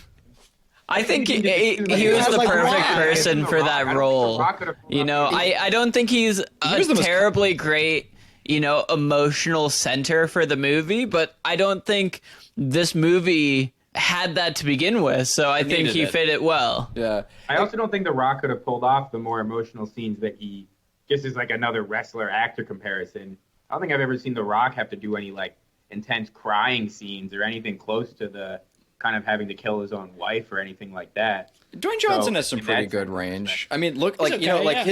Speaker 2: I think he
Speaker 5: he
Speaker 2: was
Speaker 4: has,
Speaker 2: the
Speaker 4: like,
Speaker 2: perfect
Speaker 4: Rock.
Speaker 2: person for that
Speaker 5: I don't think The
Speaker 2: role.
Speaker 5: Rock could have pulled
Speaker 2: You
Speaker 5: off
Speaker 2: know,
Speaker 5: the-
Speaker 2: I don't think he's a
Speaker 3: was the most-
Speaker 2: terribly great, emotional center for the movie, but I don't think this movie had that to begin with, so I think
Speaker 3: needed
Speaker 2: he
Speaker 3: it.
Speaker 2: fit it well.
Speaker 3: Yeah.
Speaker 5: I also don't think The Rock could have pulled off the more emotional scenes that he just is like another wrestler actor comparison. I don't think I've ever seen The Rock have to do any like intense crying scenes or anything close to the kind of having to kill his own wife or anything like that.
Speaker 3: Dwayne Johnson has some
Speaker 5: in
Speaker 3: pretty
Speaker 5: that
Speaker 3: good
Speaker 5: sense,
Speaker 3: range. I mean, look, like,
Speaker 1: okay, yeah.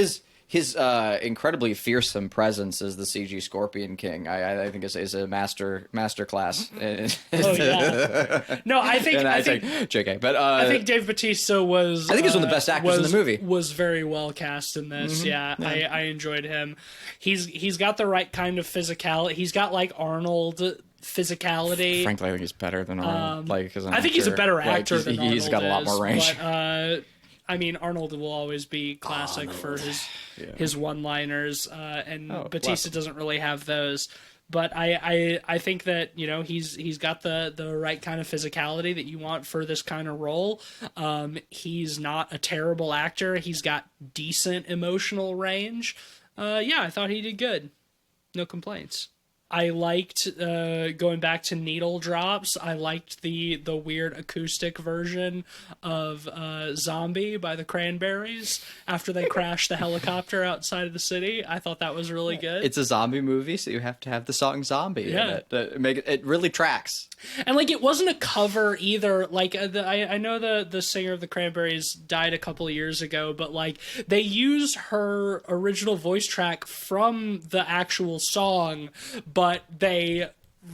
Speaker 3: his incredibly fearsome presence as the CG Scorpion King, I think is a master class.
Speaker 1: Oh yeah. No, I think
Speaker 3: JK, but
Speaker 1: I think Dave Bautista was.
Speaker 3: I think he's one of the best actors in the movie.
Speaker 1: Was very well cast in this. Yeah, I enjoyed him. He's got the right kind of physicality. He's got like Arnold physicality.
Speaker 3: frankly, I think he's better than Arnold.
Speaker 1: I think he's a better actor than Arnold.
Speaker 3: He's got a lot more range.
Speaker 1: But, I mean, Arnold will always be classic for his one-liners, and Batista doesn't really have those. But I think that he's got the right kind of physicality that you want for this kind of role. He's not a terrible actor. He's got decent emotional range. Yeah, I thought he did good. No complaints. I liked going back to needle drops. I liked the weird acoustic version of Zombie by the Cranberries after they crashed the helicopter outside of the city. I thought that was really good.
Speaker 3: It's a zombie movie, so you have to have the song "Zombie" in it to make it. It really tracks.
Speaker 1: And like, it wasn't a cover either. Like, I know the singer of the Cranberries died a couple of years ago, but like, they used her original voice track from the actual song, but they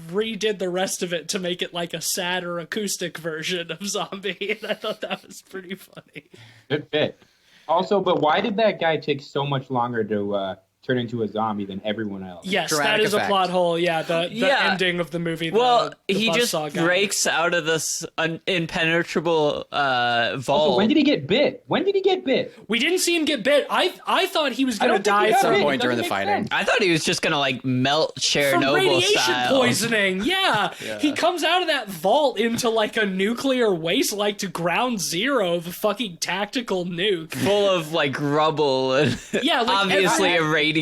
Speaker 1: redid the rest of it to make it like a sadder acoustic version of Zombie, and I thought that was pretty funny.
Speaker 5: Good fit. Also, but why did that guy take so much longer to turn into a zombie than everyone else?
Speaker 1: Yes,
Speaker 3: Dramatic
Speaker 1: that is
Speaker 3: effect.
Speaker 1: a plot hole. Yeah, the ending of the movie.
Speaker 2: Well,
Speaker 1: the
Speaker 2: he just
Speaker 1: buzzsaw guy.
Speaker 2: breaks out of this impenetrable vault.
Speaker 5: Also, when did he get bit?
Speaker 1: We didn't see him get bit. I thought he was going to
Speaker 5: don't think
Speaker 1: die
Speaker 5: he
Speaker 3: At
Speaker 5: got
Speaker 3: some
Speaker 5: bit.
Speaker 1: from
Speaker 3: point during the
Speaker 5: doesn't make
Speaker 3: fighting,
Speaker 5: sense.
Speaker 2: I thought he was just gonna like melt
Speaker 1: from
Speaker 2: Chernobyl
Speaker 1: radiation
Speaker 2: style.
Speaker 1: poisoning. Yeah. He comes out of that vault into like a nuclear waste, like to ground zero, the fucking tactical nuke.
Speaker 2: Full of like rubble and
Speaker 1: Yeah, like
Speaker 2: obviously irradiated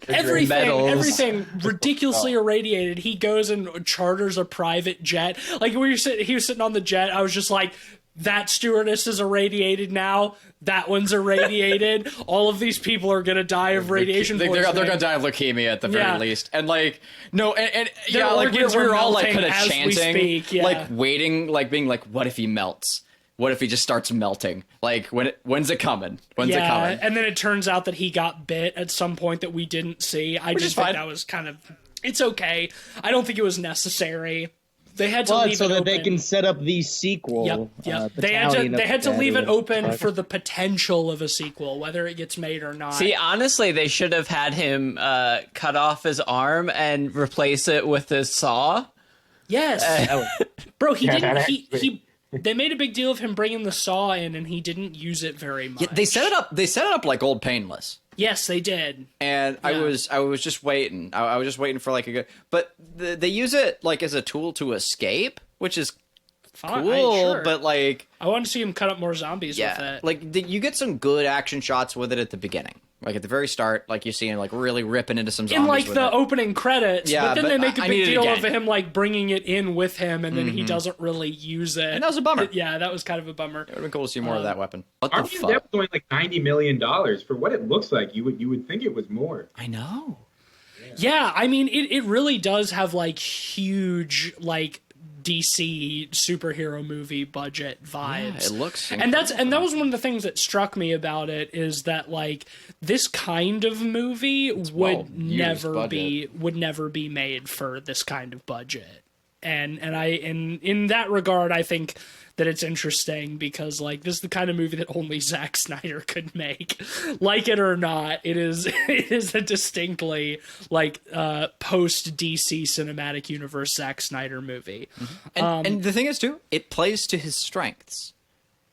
Speaker 1: everything ridiculously irradiated. He goes and charters a private jet. Like he was sitting on the jet. I was just like, that stewardess is irradiated now. That one's irradiated. All of these people are gonna die of radiation
Speaker 3: they're
Speaker 1: poisoning.
Speaker 3: gonna die of leukemia at the very least. And like, no, and
Speaker 1: Their
Speaker 3: yeah, like we
Speaker 1: organs are
Speaker 3: were all like
Speaker 1: melting
Speaker 3: kind of
Speaker 1: as we
Speaker 3: chanting,
Speaker 1: speak, yeah.
Speaker 3: like waiting, like being like, what if he melts? What if he just starts melting? Like, when's it coming? When's it coming?
Speaker 1: And then it turns out that he got bit at some point that we didn't see. I
Speaker 3: Which
Speaker 1: just
Speaker 3: is
Speaker 1: think
Speaker 3: fine.
Speaker 1: that was kind of... It's okay. I don't think it was necessary. They had to
Speaker 4: But
Speaker 1: leave
Speaker 4: so
Speaker 1: it
Speaker 4: that
Speaker 1: open.
Speaker 4: they can set up the sequel.
Speaker 1: Yep.
Speaker 4: battalion
Speaker 1: They
Speaker 4: of
Speaker 1: had to leave it
Speaker 4: dead.
Speaker 1: open for the potential of a sequel, whether it gets made or not.
Speaker 2: See, honestly, they should have had him cut off his arm and replace it with his saw.
Speaker 1: Yes. Bro, he didn't...
Speaker 5: that's
Speaker 1: He they made a big deal of him bringing the saw in, and he didn't use it very much.
Speaker 3: Yeah, they set it up. They set it up like Old Painless.
Speaker 1: Yes, they did.
Speaker 3: And I was just waiting. I was just waiting for like a good. But they use it like as a tool to escape, which is
Speaker 1: Fine,
Speaker 3: cool.
Speaker 1: sure.
Speaker 3: But like,
Speaker 1: I want to see him cut up more zombies with
Speaker 3: yeah,
Speaker 1: it.
Speaker 3: like you get some good action shots with it at the beginning. Like at the very start, like you see him like really ripping into some zombies
Speaker 1: in like
Speaker 3: with
Speaker 1: the
Speaker 3: it.
Speaker 1: opening credits,
Speaker 3: Yeah,
Speaker 1: but then
Speaker 3: but
Speaker 1: they make a
Speaker 3: I
Speaker 1: big
Speaker 3: need it
Speaker 1: deal
Speaker 3: again.
Speaker 1: of him like bringing it in with him, and then he doesn't really use it.
Speaker 3: And that was a bummer.
Speaker 1: Yeah, that was kind of a bummer.
Speaker 3: It would have been cool to see more of that weapon. What the
Speaker 5: Army of the
Speaker 3: fuck?
Speaker 5: Dead was only like $90 million for what it looks like. You would think it was more.
Speaker 3: I know.
Speaker 1: Yeah, I mean, it really does have like huge like DC superhero movie budget vibes.
Speaker 3: it looks
Speaker 1: and that was one of the things that struck me about it is that like this kind of movie would never be made for this kind of budget. And in that regard, I think that it's interesting because like this is the kind of movie that only Zack Snyder could make. Like it or not, it is a distinctly like post DC cinematic universe Zack Snyder movie.
Speaker 3: And the thing is too, it plays to his strengths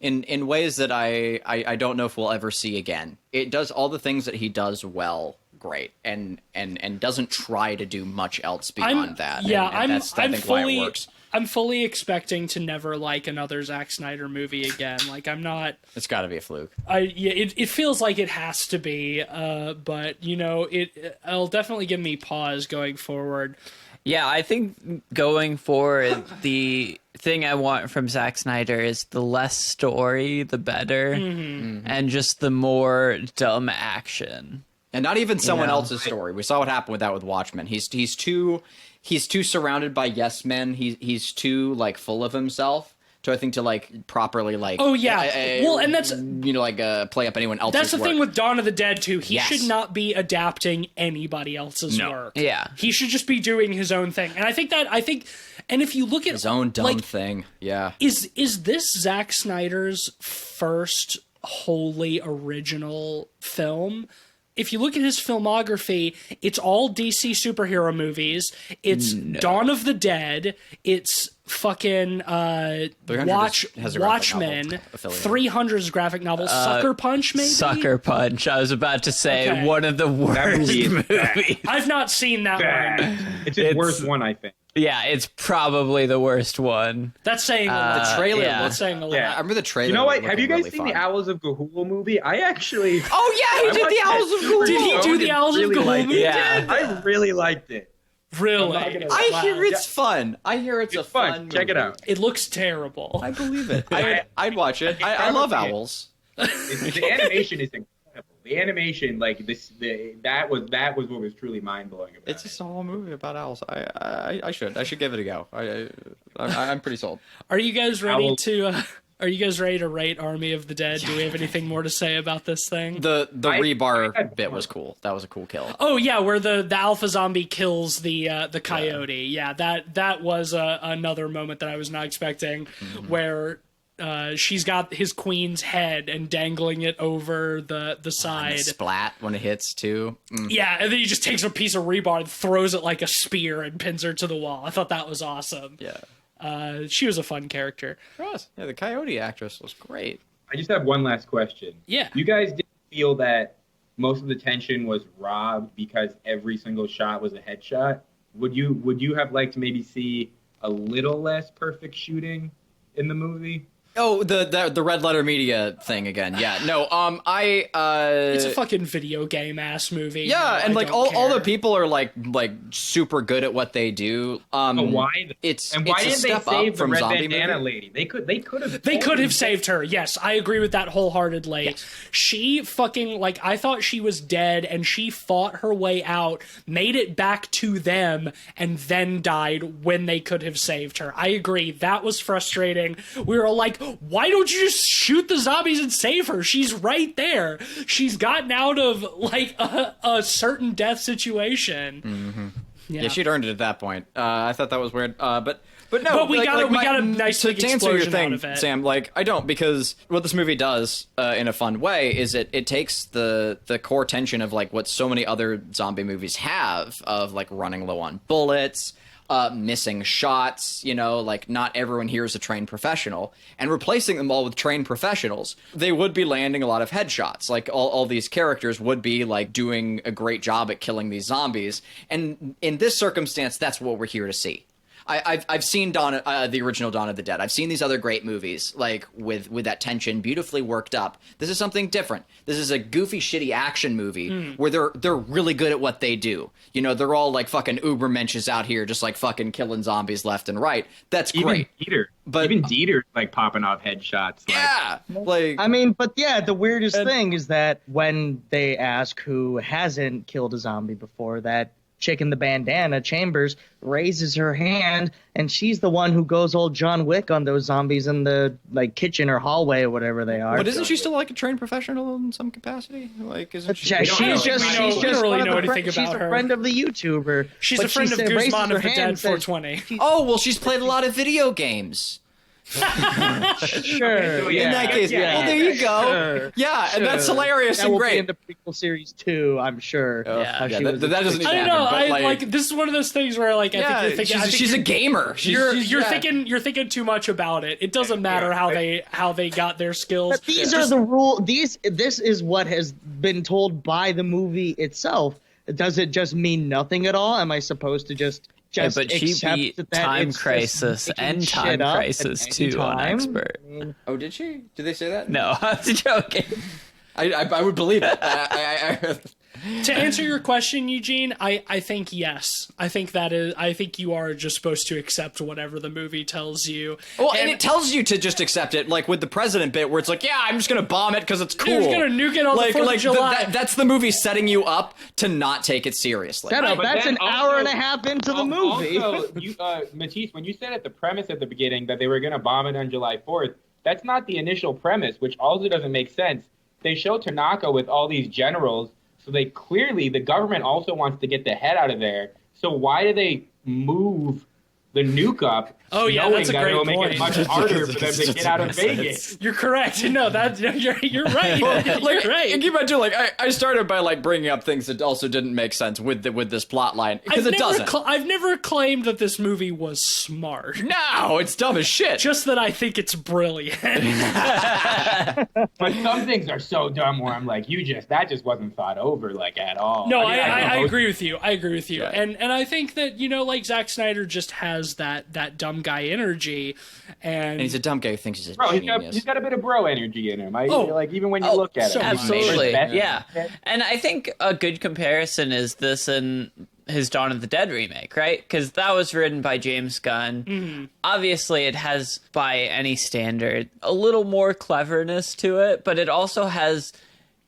Speaker 3: in ways that I don't know if we'll ever see again. It does all the things that he does well, great, and doesn't try to do much else beyond that.
Speaker 1: Yeah,
Speaker 3: and that's I think why it works.
Speaker 1: I'm fully expecting to never like another Zack Snyder movie again. Like I'm not.
Speaker 3: It's got to be a fluke.
Speaker 1: It feels like it has to be. But you know, it'll definitely give me pause going forward.
Speaker 2: Yeah, I think going forward, the thing I want from Zack Snyder is the less story, the better, and just the more dumb action.
Speaker 3: And not even someone else's story. We saw what happened with that with Watchmen. He's too surrounded by yes men. He's too like full of himself. So I think to like properly like
Speaker 1: well, and that's
Speaker 3: play up anyone else's
Speaker 1: that's the
Speaker 3: work.
Speaker 1: thing with Dawn of the Dead too. He
Speaker 3: Yes.
Speaker 1: should not be adapting anybody else's work.
Speaker 2: Yeah.
Speaker 1: He should just be doing his own thing. And I think and if you look at
Speaker 3: his own dumb
Speaker 1: like,
Speaker 3: thing. Yeah.
Speaker 1: Is this Zack Snyder's first wholly original film? If you look at his filmography, it's all DC superhero movies. It's Dawn of the Dead. It's fucking
Speaker 3: 300 has a graphic
Speaker 1: Watchmen.
Speaker 3: novel affiliate.
Speaker 1: 300's graphic novel. Sucker Punch, maybe?
Speaker 2: Sucker Punch. I was about to say
Speaker 1: Okay.
Speaker 2: one of the worst
Speaker 5: movie is
Speaker 2: movies.
Speaker 1: I've not seen that one.
Speaker 5: It's his worst one, I think.
Speaker 2: Yeah, it's probably the worst one.
Speaker 1: That's saying a lot.
Speaker 3: The trailer.
Speaker 2: yeah.
Speaker 1: That's saying a lot.
Speaker 3: I remember the trailer.
Speaker 5: You know what?
Speaker 3: looking
Speaker 5: Have you guys
Speaker 3: really
Speaker 5: seen
Speaker 3: fun.
Speaker 5: the Owls of Ga'Hoole movie? I actually.
Speaker 3: Oh yeah, he did the Owls of Ga'Hoole.
Speaker 1: Did he do the Owls of Ga'Hoole
Speaker 5: liked
Speaker 1: movie?
Speaker 5: it.
Speaker 2: Yeah.
Speaker 5: I really liked it.
Speaker 1: Really?
Speaker 3: I hear it's fun. I hear it's a
Speaker 5: It's
Speaker 3: fun.
Speaker 5: fun. Check it
Speaker 3: movie.
Speaker 5: out.
Speaker 1: It looks terrible.
Speaker 3: I believe it. I'd watch it. I love owls.
Speaker 5: The animation is incredible. The animation, like that was what was truly mind blowing about
Speaker 3: It's
Speaker 5: it.
Speaker 3: just a whole movie about owls. I should give it a go. I'm pretty sold.
Speaker 1: Are you guys ready
Speaker 5: will-
Speaker 1: to? Are you guys ready to rate Army of the Dead? Do we have anything more to say about this thing?
Speaker 3: The
Speaker 5: I
Speaker 3: rebar
Speaker 5: had
Speaker 3: bit
Speaker 5: more.
Speaker 3: was cool. That was a cool kill.
Speaker 1: Oh yeah, where the alpha zombie kills the coyote. Yeah, that was another moment that I was not expecting, where she's got his queen's head and dangling it over the
Speaker 3: And
Speaker 1: side.
Speaker 3: the splat when it hits too.
Speaker 1: Yeah, and then he just takes a piece of rebar and throws it like a spear and pins her to the wall. I thought that was awesome.
Speaker 3: Yeah.
Speaker 1: She was a fun character.
Speaker 3: Yeah, the coyote actress was great.
Speaker 5: I just have one last question.
Speaker 1: Yeah.
Speaker 5: You guys didn't feel that most of the tension was robbed because every single shot was a headshot? Would you have liked to maybe see a little less perfect shooting in the movie?
Speaker 3: Oh, the red letter media thing again. Yeah. No.
Speaker 1: It's a fucking video game ass movie.
Speaker 3: Yeah, and
Speaker 1: I
Speaker 3: like
Speaker 1: don't
Speaker 3: all the
Speaker 1: care.
Speaker 3: people are like super good at what they do.
Speaker 5: Why?
Speaker 3: It's
Speaker 5: And why
Speaker 3: it's a
Speaker 5: didn't they
Speaker 3: step
Speaker 5: save
Speaker 3: up
Speaker 5: the
Speaker 3: from
Speaker 5: red
Speaker 3: zombie
Speaker 5: bandana
Speaker 3: movie.
Speaker 5: lady? They could have.
Speaker 1: They could have saved her. Yes, I agree with that wholeheartedly.
Speaker 3: Yes.
Speaker 1: She fucking, like, I thought she was dead and she fought her way out, made it back to them, and then died when they could have saved her. I agree. That was frustrating. We were like, why don't you just shoot the zombies and save her? She's right there. She's gotten out of, like, a certain death situation.
Speaker 3: Yeah, she'd earned it at that point. I thought that was weird. But no,
Speaker 1: But we got a nice
Speaker 3: to
Speaker 1: big
Speaker 3: answer your
Speaker 1: explosion
Speaker 3: thing,
Speaker 1: out of it.
Speaker 3: Sam. Like I don't, because what this movie does in a fun way is it takes the core tension of like what so many other zombie movies have of like running low on bullets, missing shots, like not everyone here is a trained professional, and replacing them all with trained professionals, they would be landing a lot of headshots. Like all these characters would be like doing a great job at killing these zombies. And in this circumstance, that's what we're here to see. I've seen the original Dawn of the Dead. I've seen these other great movies, like with that tension beautifully worked up. This is something different. This is a goofy, shitty action movie where they're really good at what they do. You know, they're all like fucking ubermenches out here, just like fucking killing zombies left and right. That's great.
Speaker 5: Even Dieter like popping off headshots.
Speaker 3: Yeah, like
Speaker 4: I mean, but yeah, the weirdest thing is that when they ask who hasn't killed a zombie before, that chick in the bandana, Chambers, raises her hand, and she's the one who goes old John Wick on those zombies in the like kitchen or hallway or whatever they are.
Speaker 3: But isn't she still like a trained professional in some capacity? Like, isn't she?
Speaker 4: She's just
Speaker 1: we don't really know anything
Speaker 4: she's
Speaker 1: about
Speaker 4: a
Speaker 1: her.
Speaker 4: friend of the YouTuber.
Speaker 1: She's
Speaker 4: but
Speaker 1: a friend
Speaker 4: she
Speaker 1: of
Speaker 4: raises
Speaker 1: Guzman
Speaker 4: her
Speaker 1: of the
Speaker 4: hand
Speaker 1: Dead
Speaker 4: and says,
Speaker 1: 420.
Speaker 3: Oh well, she's played a lot of video games.
Speaker 4: Sure.
Speaker 3: In that case, well, there you go.
Speaker 4: Sure.
Speaker 3: Yeah, and that's hilarious
Speaker 4: That
Speaker 3: and
Speaker 4: will
Speaker 3: great.
Speaker 4: be in the prequel series too, I'm sure.
Speaker 2: Yeah.
Speaker 3: That doesn't need to
Speaker 1: I don't
Speaker 3: happen,
Speaker 1: know.
Speaker 3: but,
Speaker 1: Like this is one of those things where like I think you're thinking,
Speaker 3: she's a gamer.
Speaker 1: You're thinking too much about it. It doesn't matter how they got their skills.
Speaker 4: But these are the rule. This is what has been told by the movie itself. Does it just mean nothing at all? Am I supposed to just
Speaker 2: but she
Speaker 4: accept
Speaker 2: beat
Speaker 4: that
Speaker 2: Time
Speaker 4: it's just
Speaker 2: Crisis
Speaker 4: making
Speaker 2: and
Speaker 4: shit
Speaker 2: Time
Speaker 4: up
Speaker 2: Crisis
Speaker 4: at any
Speaker 2: 2 on
Speaker 4: time?
Speaker 2: Expert.
Speaker 4: I mean,
Speaker 3: Oh, did she? Did they say that?
Speaker 2: No, I was joking.
Speaker 3: I would believe it.
Speaker 1: To answer your question, Eugene, I think yes. I think you are just supposed to accept whatever the movie tells you.
Speaker 3: Well, and it tells you to just accept it, like with the president bit, where it's like, yeah, I'm just gonna bomb it because it's cool.
Speaker 1: You're just gonna nuke it on the 4th of July.
Speaker 3: That's the movie setting you up to not take it seriously.
Speaker 4: shut up.
Speaker 5: but
Speaker 4: That's
Speaker 5: then
Speaker 4: an hour
Speaker 5: also-
Speaker 4: and a half into the movie.
Speaker 5: Also, Matisse, when you said at the premise at the beginning that they were going to bomb it on July 4th, that's not the initial premise, which also doesn't make sense. They show Tanaka with all these generals, so the government also wants to get the head out of there. So why do they move the nuke up?
Speaker 1: Oh, yeah,
Speaker 5: knowing
Speaker 1: that's a
Speaker 5: that
Speaker 1: great
Speaker 5: it'll make
Speaker 1: point.
Speaker 5: it much harder for them to get out of Vegas.
Speaker 1: You're correct. No, you're right.
Speaker 3: Like,
Speaker 1: You're right.
Speaker 3: and keep on too, like I started by like bringing up things that also didn't make sense with this plot line because it doesn't.
Speaker 1: I've never claimed that this movie was smart.
Speaker 3: No, it's dumb as shit.
Speaker 1: Just that I think it's brilliant.
Speaker 5: But some things are so dumb where I'm like, that just wasn't thought over like at all.
Speaker 1: No,
Speaker 5: mean,
Speaker 1: I agree with you. I agree with you.
Speaker 3: Yeah.
Speaker 1: And I think that, like Zack Snyder just has that dumb guy energy.
Speaker 3: And he's a dumb guy who thinks he's a
Speaker 5: Bro,
Speaker 3: genius.
Speaker 5: he's got a bit of bro energy in him. Like even when you
Speaker 2: Oh,
Speaker 5: look at
Speaker 1: so
Speaker 5: it,
Speaker 2: Absolutely,
Speaker 5: Respect.
Speaker 2: yeah. And I think a good comparison is this and his Dawn of the Dead remake, right? Because that was written by James Gunn.
Speaker 1: Mm-hmm.
Speaker 2: Obviously, it has, by any standard, a little more cleverness to it, but it also has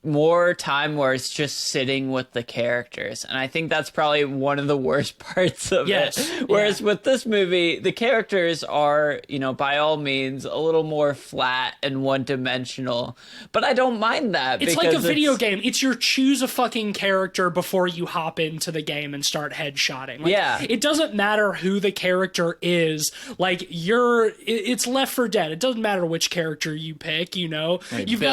Speaker 2: more time where it's just sitting with the characters, and I think that's probably one of the worst parts of it. Whereas with this movie, the characters are, by all means, a little more flat and one-dimensional, but I don't mind that.
Speaker 1: It's like a video game. It's your choose a fucking character before you hop into the game and start headshotting.
Speaker 2: Yeah.
Speaker 1: It doesn't matter who the character is. Like, it's Left 4 Dead. It doesn't matter which character you pick, You've
Speaker 3: Bill,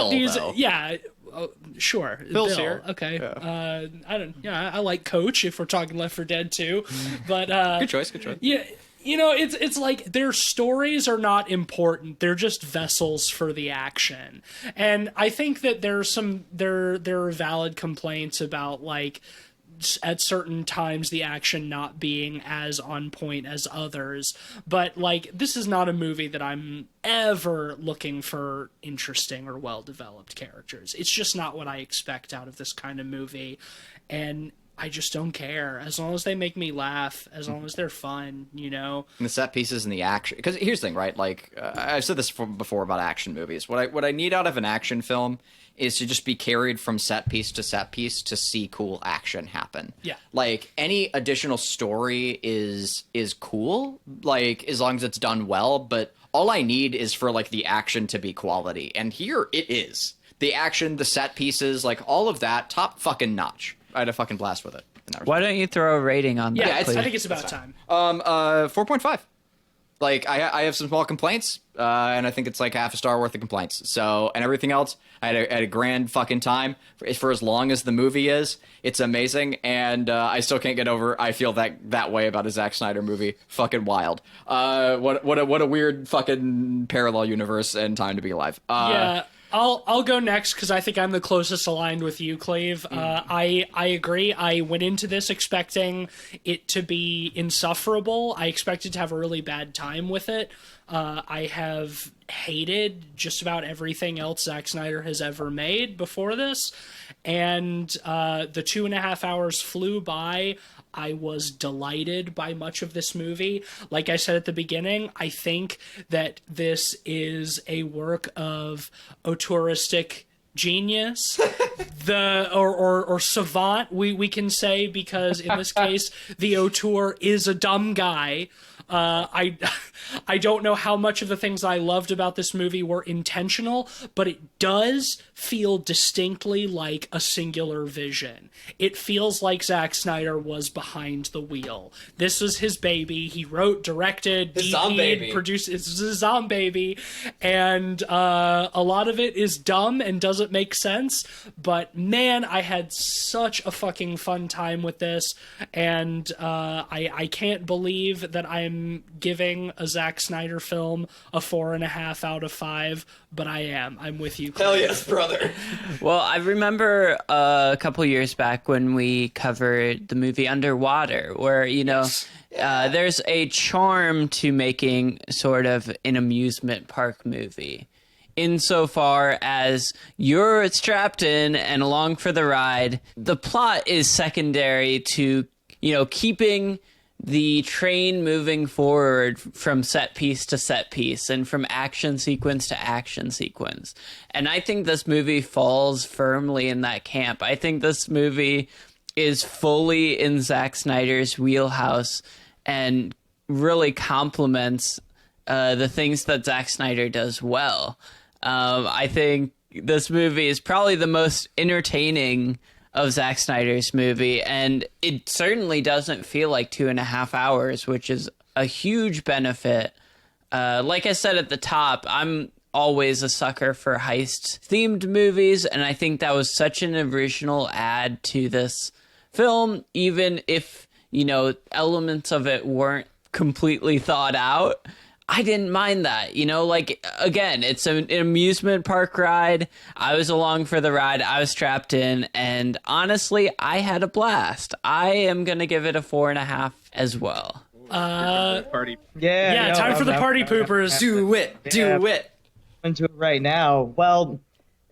Speaker 1: got these,
Speaker 3: though.
Speaker 1: yeah. Oh, sure,
Speaker 3: Bill's
Speaker 1: Bill.
Speaker 3: here.
Speaker 1: Okay.
Speaker 3: Yeah.
Speaker 1: I don't. Yeah, I like Coach if we're talking Left 4 Dead too, but
Speaker 3: Good choice.
Speaker 1: yeah. It's like their stories are not important. They're just vessels for the action. And I think that there are valid complaints about like at certain times the action not being as on point as others, but like this is not a movie that I'm ever looking for interesting or well developed characters. It's just not what I expect out of this kind of movie, and I just don't care as long as they make me laugh, as long as they're fun,
Speaker 3: And the set pieces and the action. Because here's the thing, right? Like I've said this before about action movies. What I need out of an action film is to just be carried from set piece to see cool action happen.
Speaker 1: Yeah.
Speaker 3: Like any additional story is cool, like as long as it's done well, but all I need is for like the action to be quality. And here it is. The action, the set pieces, like all of that, top fucking notch. I had a fucking blast with it.
Speaker 2: Why don't you throw a rating on that,
Speaker 1: Yeah,
Speaker 2: please?
Speaker 1: I think it's about time.
Speaker 3: 4.5. Like I have some small complaints, and I think it's like half a star worth of complaints. So, and everything else, I had a grand fucking time for as long as the movie is. It's amazing, and I still can't get over. I feel that way about a Zack Snyder movie. Fucking wild. What a weird fucking parallel universe and time to be alive.
Speaker 1: Yeah. I'll go next because I think I'm the closest aligned with you, Cleve. I agree. I went into this expecting it to be insufferable. I expected to have a really bad time with it. I have hated just about everything else Zack Snyder has ever made before this, and the 2.5 hours flew by. I was delighted by much of this movie. Like I said at the beginning, I think that this is a work of auteuristic genius, or savant, we can say, because in this case, the auteur is a dumb guy. I don't know how much of the things I loved about this movie were intentional, but it does feel distinctly like a singular vision. It feels like Zack Snyder was behind the wheel. This was his baby. He wrote, directed, DV'd, produced. It's his baby, and a lot of it is dumb and doesn't make sense. But man, I had such a fucking fun time with this, and I can't believe that I'm giving a Zack Snyder film a 4.5 out of 5, but I am. I'm with you, Clay.
Speaker 3: Hell yes, brother.
Speaker 2: Well, I remember a couple years back when we covered the movie Underwater, where, there's a charm to making sort of an amusement park movie. Insofar as you're strapped in and along for the ride, the plot is secondary to, keeping the train moving forward from set piece to set piece and from action sequence to action sequence. And I think this movie falls firmly in that camp. I think this movie is fully in Zack Snyder's wheelhouse and really complements the things that Zack Snyder does well. I think this movie is probably the most entertaining of Zack Snyder's movie, and it certainly doesn't feel like 2.5 hours, which is a huge benefit. Like I said at the top, I'm always a sucker for heist-themed movies, and I think that was such an original add to this film, even if, elements of it weren't completely thought out. I didn't mind that, again, it's an amusement park ride. I was along for the ride. I was strapped in, and honestly, I had a blast. I am going to give it a 4.5 as well.
Speaker 5: Party.
Speaker 4: Yeah,
Speaker 1: time for the party poopers.
Speaker 3: Do it.
Speaker 4: Into it right now. Well,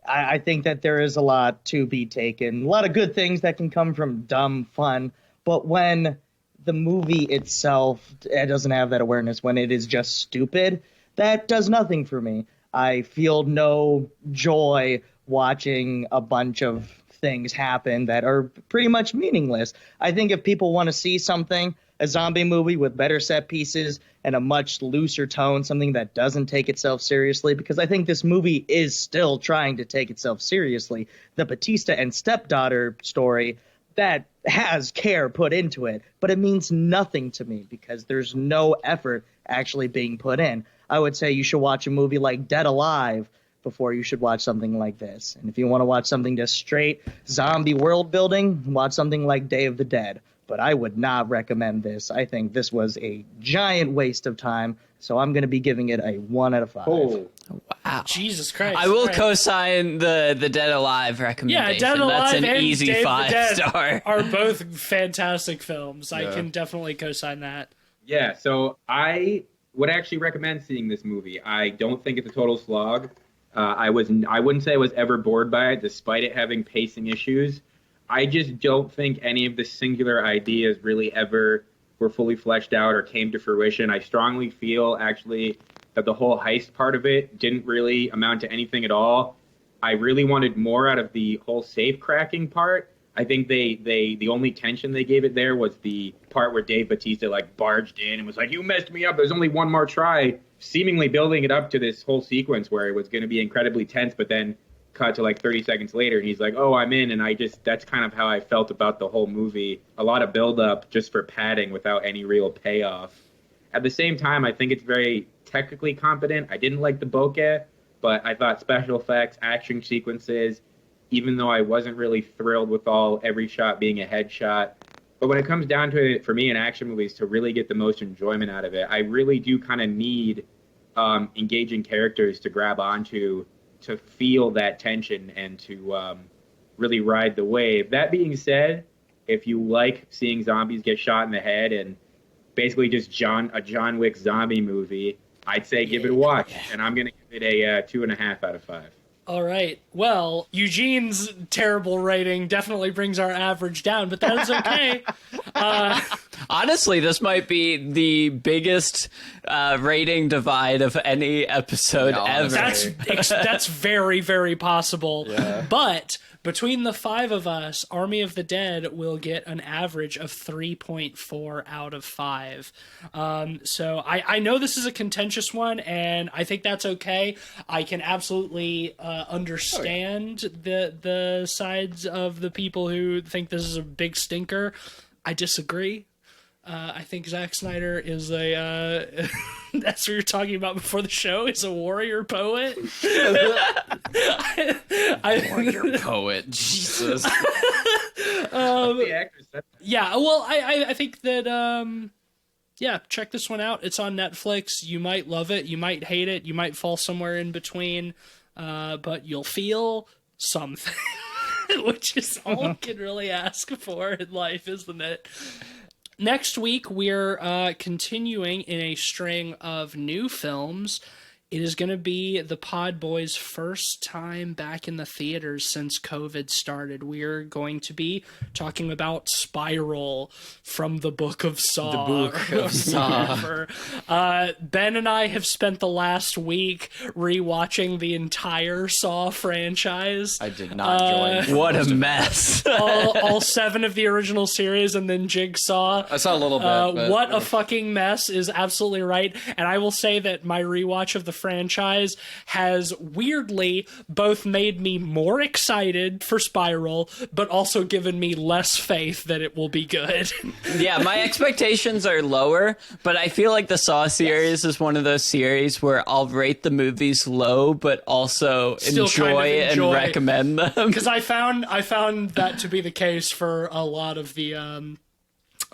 Speaker 4: I think that there is a lot to be taken. A lot of good things that can come from dumb fun, but when the movie itself, it doesn't have that awareness, when it is just stupid, that does nothing for me. I feel no joy watching a bunch of things happen that are pretty much meaningless. I think if people want to see something, a zombie movie with better set pieces and a much looser tone, something that doesn't take itself seriously, because I think this movie is still trying to take itself seriously. The Batista and stepdaughter story, that has care put into it, but it means nothing to me because there's no effort actually being put in. I would say you should watch a movie like Dead Alive before you should watch something like this. And if you want to watch something just straight zombie world building, watch something like Day of the Dead. But I would not recommend this. I think this was a giant waste of time, so I'm going to be giving it a 1 out of 5.
Speaker 5: Oh.
Speaker 2: Wow.
Speaker 1: Jesus Christ.
Speaker 2: I will
Speaker 1: Right.
Speaker 2: co-sign the Dead Alive recommendation.
Speaker 1: Yeah, Dead Alive
Speaker 2: That's an
Speaker 1: and
Speaker 2: easy
Speaker 1: Day of the
Speaker 2: 5-star.
Speaker 1: are both fantastic films. I
Speaker 3: Yeah.
Speaker 1: can definitely co-sign that.
Speaker 5: Yeah, so I would actually recommend seeing this movie. I don't think it's a total slog. I wouldn't say I was ever bored by it, despite it having pacing issues. I just don't think any of the singular ideas really ever were fully fleshed out or came to fruition. I strongly feel, actually, that the whole heist part of it didn't really amount to anything at all. I really wanted more out of the whole safe cracking part. I think the only tension they gave it there was the part where Dave Bautista barged in and was like, "You messed me up. There's only one more try," seemingly building it up to this whole sequence where it was going to be incredibly tense, but then cut to 30 seconds later and he's like, "Oh, I'm in." And that's kind of how I felt about the whole movie. A lot of build up just for padding without any real payoff. At the same time, I think it's very technically competent. I didn't like the bokeh, but I thought special effects, action sequences, even though I wasn't really thrilled with every shot being a headshot. But when it comes down to it, for me in action movies, to really get the most enjoyment out of it, I really do kind of need engaging characters to grab onto to feel that tension and to really ride the wave. That being said, if you like seeing zombies get shot in the head and basically just a John Wick zombie movie, I'd say give it a watch. And I'm going to give it a 2.5 out of 5.
Speaker 1: All right. Well, Eugene's terrible rating definitely brings our average down, but that is okay.
Speaker 2: Honestly, this might be the biggest rating divide of any episode ever.
Speaker 1: That's very, very possible.
Speaker 3: Yeah.
Speaker 1: But between the 5 of us, Army of the Dead will get an average of 3.4 out of 5. So I know this is a contentious one, and I think that's okay. I can absolutely understand the sides of the people who think this is a big stinker. I disagree. I think Zack Snyder is a, that's what you were talking about before the show, is a warrior poet.
Speaker 3: Warrior poet, Jesus.
Speaker 1: Yeah, well, I think that, yeah, check this one out. It's on Netflix. You might love it. You might hate it. You might fall somewhere in between, but you'll feel something, which is all you can really ask for in life, isn't it? Next week, we're continuing in a string of new films. It is going to be the Pod Boys' first time back in the theaters since COVID started. We're going to be talking about Spiral from the Book of Saw.
Speaker 3: The Book of Saw.
Speaker 1: Ben and I have spent the last week rewatching the entire Saw franchise.
Speaker 3: I did not join.
Speaker 2: What a mess.
Speaker 1: all 7 of the original series and then Jigsaw.
Speaker 3: I saw a little bit. But...
Speaker 1: What a fucking mess is absolutely right. And I will say that my rewatch of the franchise has weirdly both made me more excited for Spiral, but also given me less faith that it will be good.
Speaker 2: Yeah, my expectations are lower, but I feel like the Saw series is one of those series where I'll rate the movies low, but also enjoy and recommend them.
Speaker 1: Because I found that to be the case for a lot of the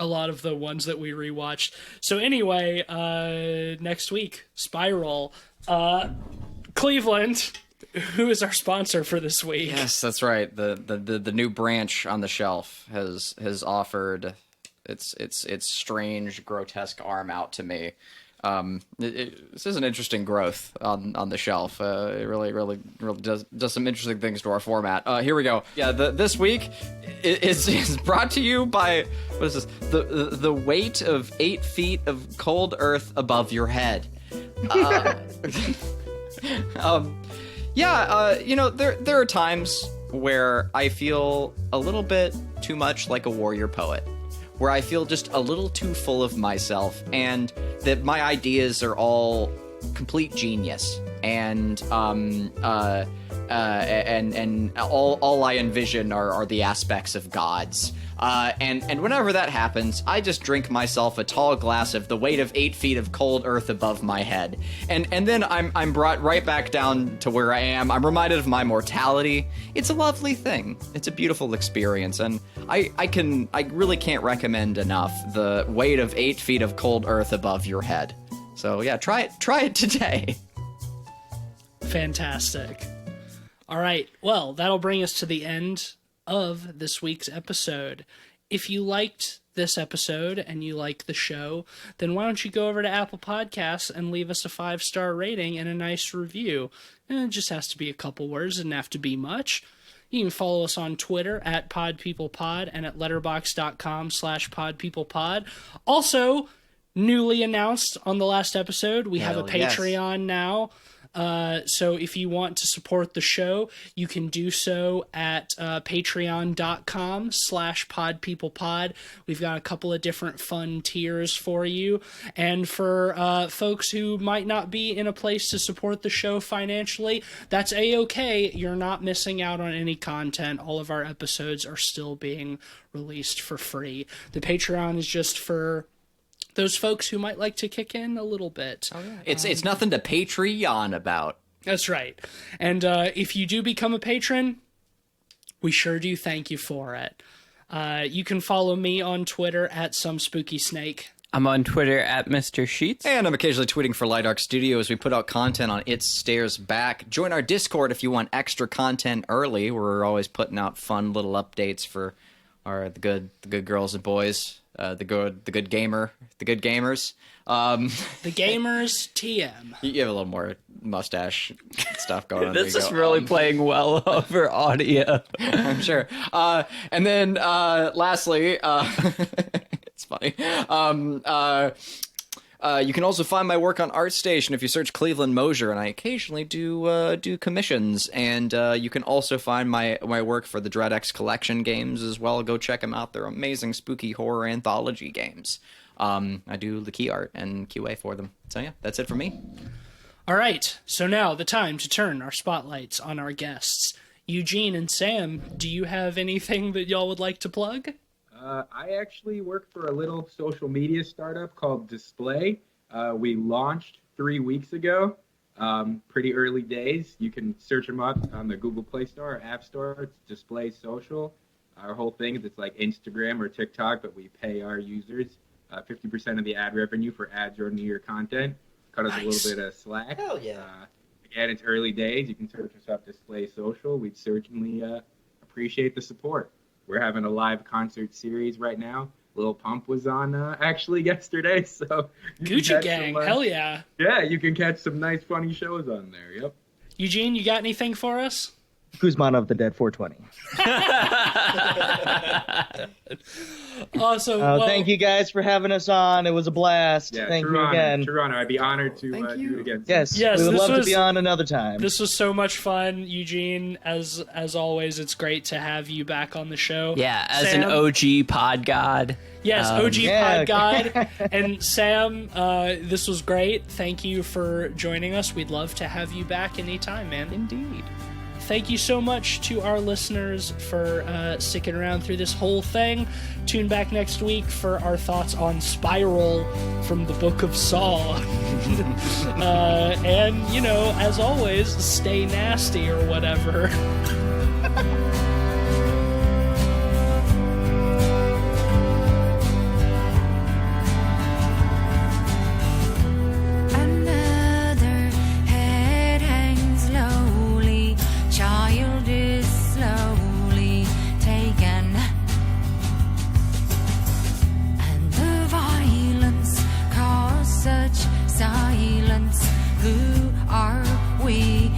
Speaker 1: ones that we rewatched. So anyway, next week, Spiral. Cleveland, who is our sponsor for this week?
Speaker 3: Yes, that's right. The new branch on the shelf has offered its strange, grotesque arm out to me. This is an interesting growth on the shelf. It really does some interesting things to our format. Here we go. Yeah, this week is brought to you by, what is this? The weight of 8 feet of cold earth above your head. There are times where I feel a little bit too much like a warrior poet, where I feel just a little too full of myself, and that my ideas are all complete genius, and all I envision are the aspects of gods. And whenever that happens, I just drink myself a tall glass of the weight of 8 feet of cold earth above my head. And then I'm brought right back down to where I am. I'm reminded of my mortality. It's a lovely thing. It's a beautiful experience. And I really can't recommend enough the weight of 8 feet of cold earth above your head. So yeah, try it today.
Speaker 1: Fantastic. All right. Well, that'll bring us to the end of this week's episode. If you liked this episode and you like the show, then why don't you go over to Apple Podcasts and leave us a 5-star rating and a nice review. And it just has to be a couple words, it doesn't have to be much. You can follow us on Twitter at PodPeoplePod and at letterboxd.com/PodPeoplePod. Also, newly announced on the last episode, we have a Patreon now. So if you want to support the show, you can do so at patreon.com/podpeoplepod. We've got a couple of different fun tiers for you. And for folks who might not be in a place to support the show financially, that's A-okay. You're not missing out on any content. All of our episodes are still being released for free. The Patreon is just for those folks who might like to kick in a little bit.
Speaker 3: Oh, yeah. It's nothing to Patreon about.
Speaker 1: That's right. And if you do become a patron, we sure do thank you for it. You can follow me on Twitter at SomeSpookySnake.
Speaker 2: I'm on Twitter at Mr. Sheets.
Speaker 3: And I'm occasionally tweeting for Light Arc Studios. We put out content on It Stares Back. Join our Discord if you want extra content early. We're always putting out fun little updates for the good girls and boys, the good gamers.
Speaker 1: The gamers TM.
Speaker 3: You have a little more mustache stuff going on.
Speaker 2: This is really playing well over audio.
Speaker 3: I'm sure. And then lastly, it's funny. You can also find my work on ArtStation if you search Cleveland Mosier, and I occasionally do commissions. And you can also find my work for the DreadX Collection games as well. Go check them out. They're amazing spooky horror anthology games. I do the key art and QA for them. So yeah, that's it for me.
Speaker 1: All right, so now the time to turn our spotlights on our guests. Eugene and Sam, do you have anything that y'all would like to plug?
Speaker 5: I actually work for a little social media startup called Display. We launched 3 weeks ago. Pretty early days. You can search them up on the Google Play Store or App Store. It's Display Social. Our whole thing is it's like Instagram or TikTok, but we pay our users 50% of the ad revenue for ads running your content. Cut us a little bit of slack.
Speaker 4: Hell yeah.
Speaker 5: Again, it's early days. You can search us up Display Social. We'd certainly appreciate the support. We're having a live concert series right now. Lil Pump was on actually yesterday, so
Speaker 1: Gucci Gang, hell yeah.
Speaker 5: Yeah, you can catch some nice, funny shows on there. Yep.
Speaker 1: Eugene, you got anything for us?
Speaker 4: Guzman of the Dead 420.
Speaker 1: Awesome. Well,
Speaker 4: thank you guys for having us on. It was a blast.
Speaker 5: Yeah,
Speaker 4: thank
Speaker 5: true
Speaker 4: you
Speaker 5: honor,
Speaker 4: again.
Speaker 5: True honor. I'd be honored to do it again.
Speaker 4: Yes,
Speaker 1: Yes,
Speaker 4: we would
Speaker 1: this
Speaker 4: love
Speaker 1: was-
Speaker 4: to be on another time.
Speaker 1: this was so much fun, Eugene. As always, it's great to have you back on the show.
Speaker 2: Yeah, as
Speaker 1: Sam?
Speaker 2: an OG pod god.
Speaker 1: Yes, OG
Speaker 4: yeah.
Speaker 1: Pod God. And Sam, this was great. Thank you for joining us. We'd love to have you back anytime, man.
Speaker 2: Indeed.
Speaker 1: Thank you so much to our listeners for sticking around through this whole thing. Tune back next week for our thoughts on Spiral from the Book of Saw. And, you know, as always, stay nasty or whatever.
Speaker 8: Another head hangs lowly, child is slowly taken, and the violence caused such silence. Who are we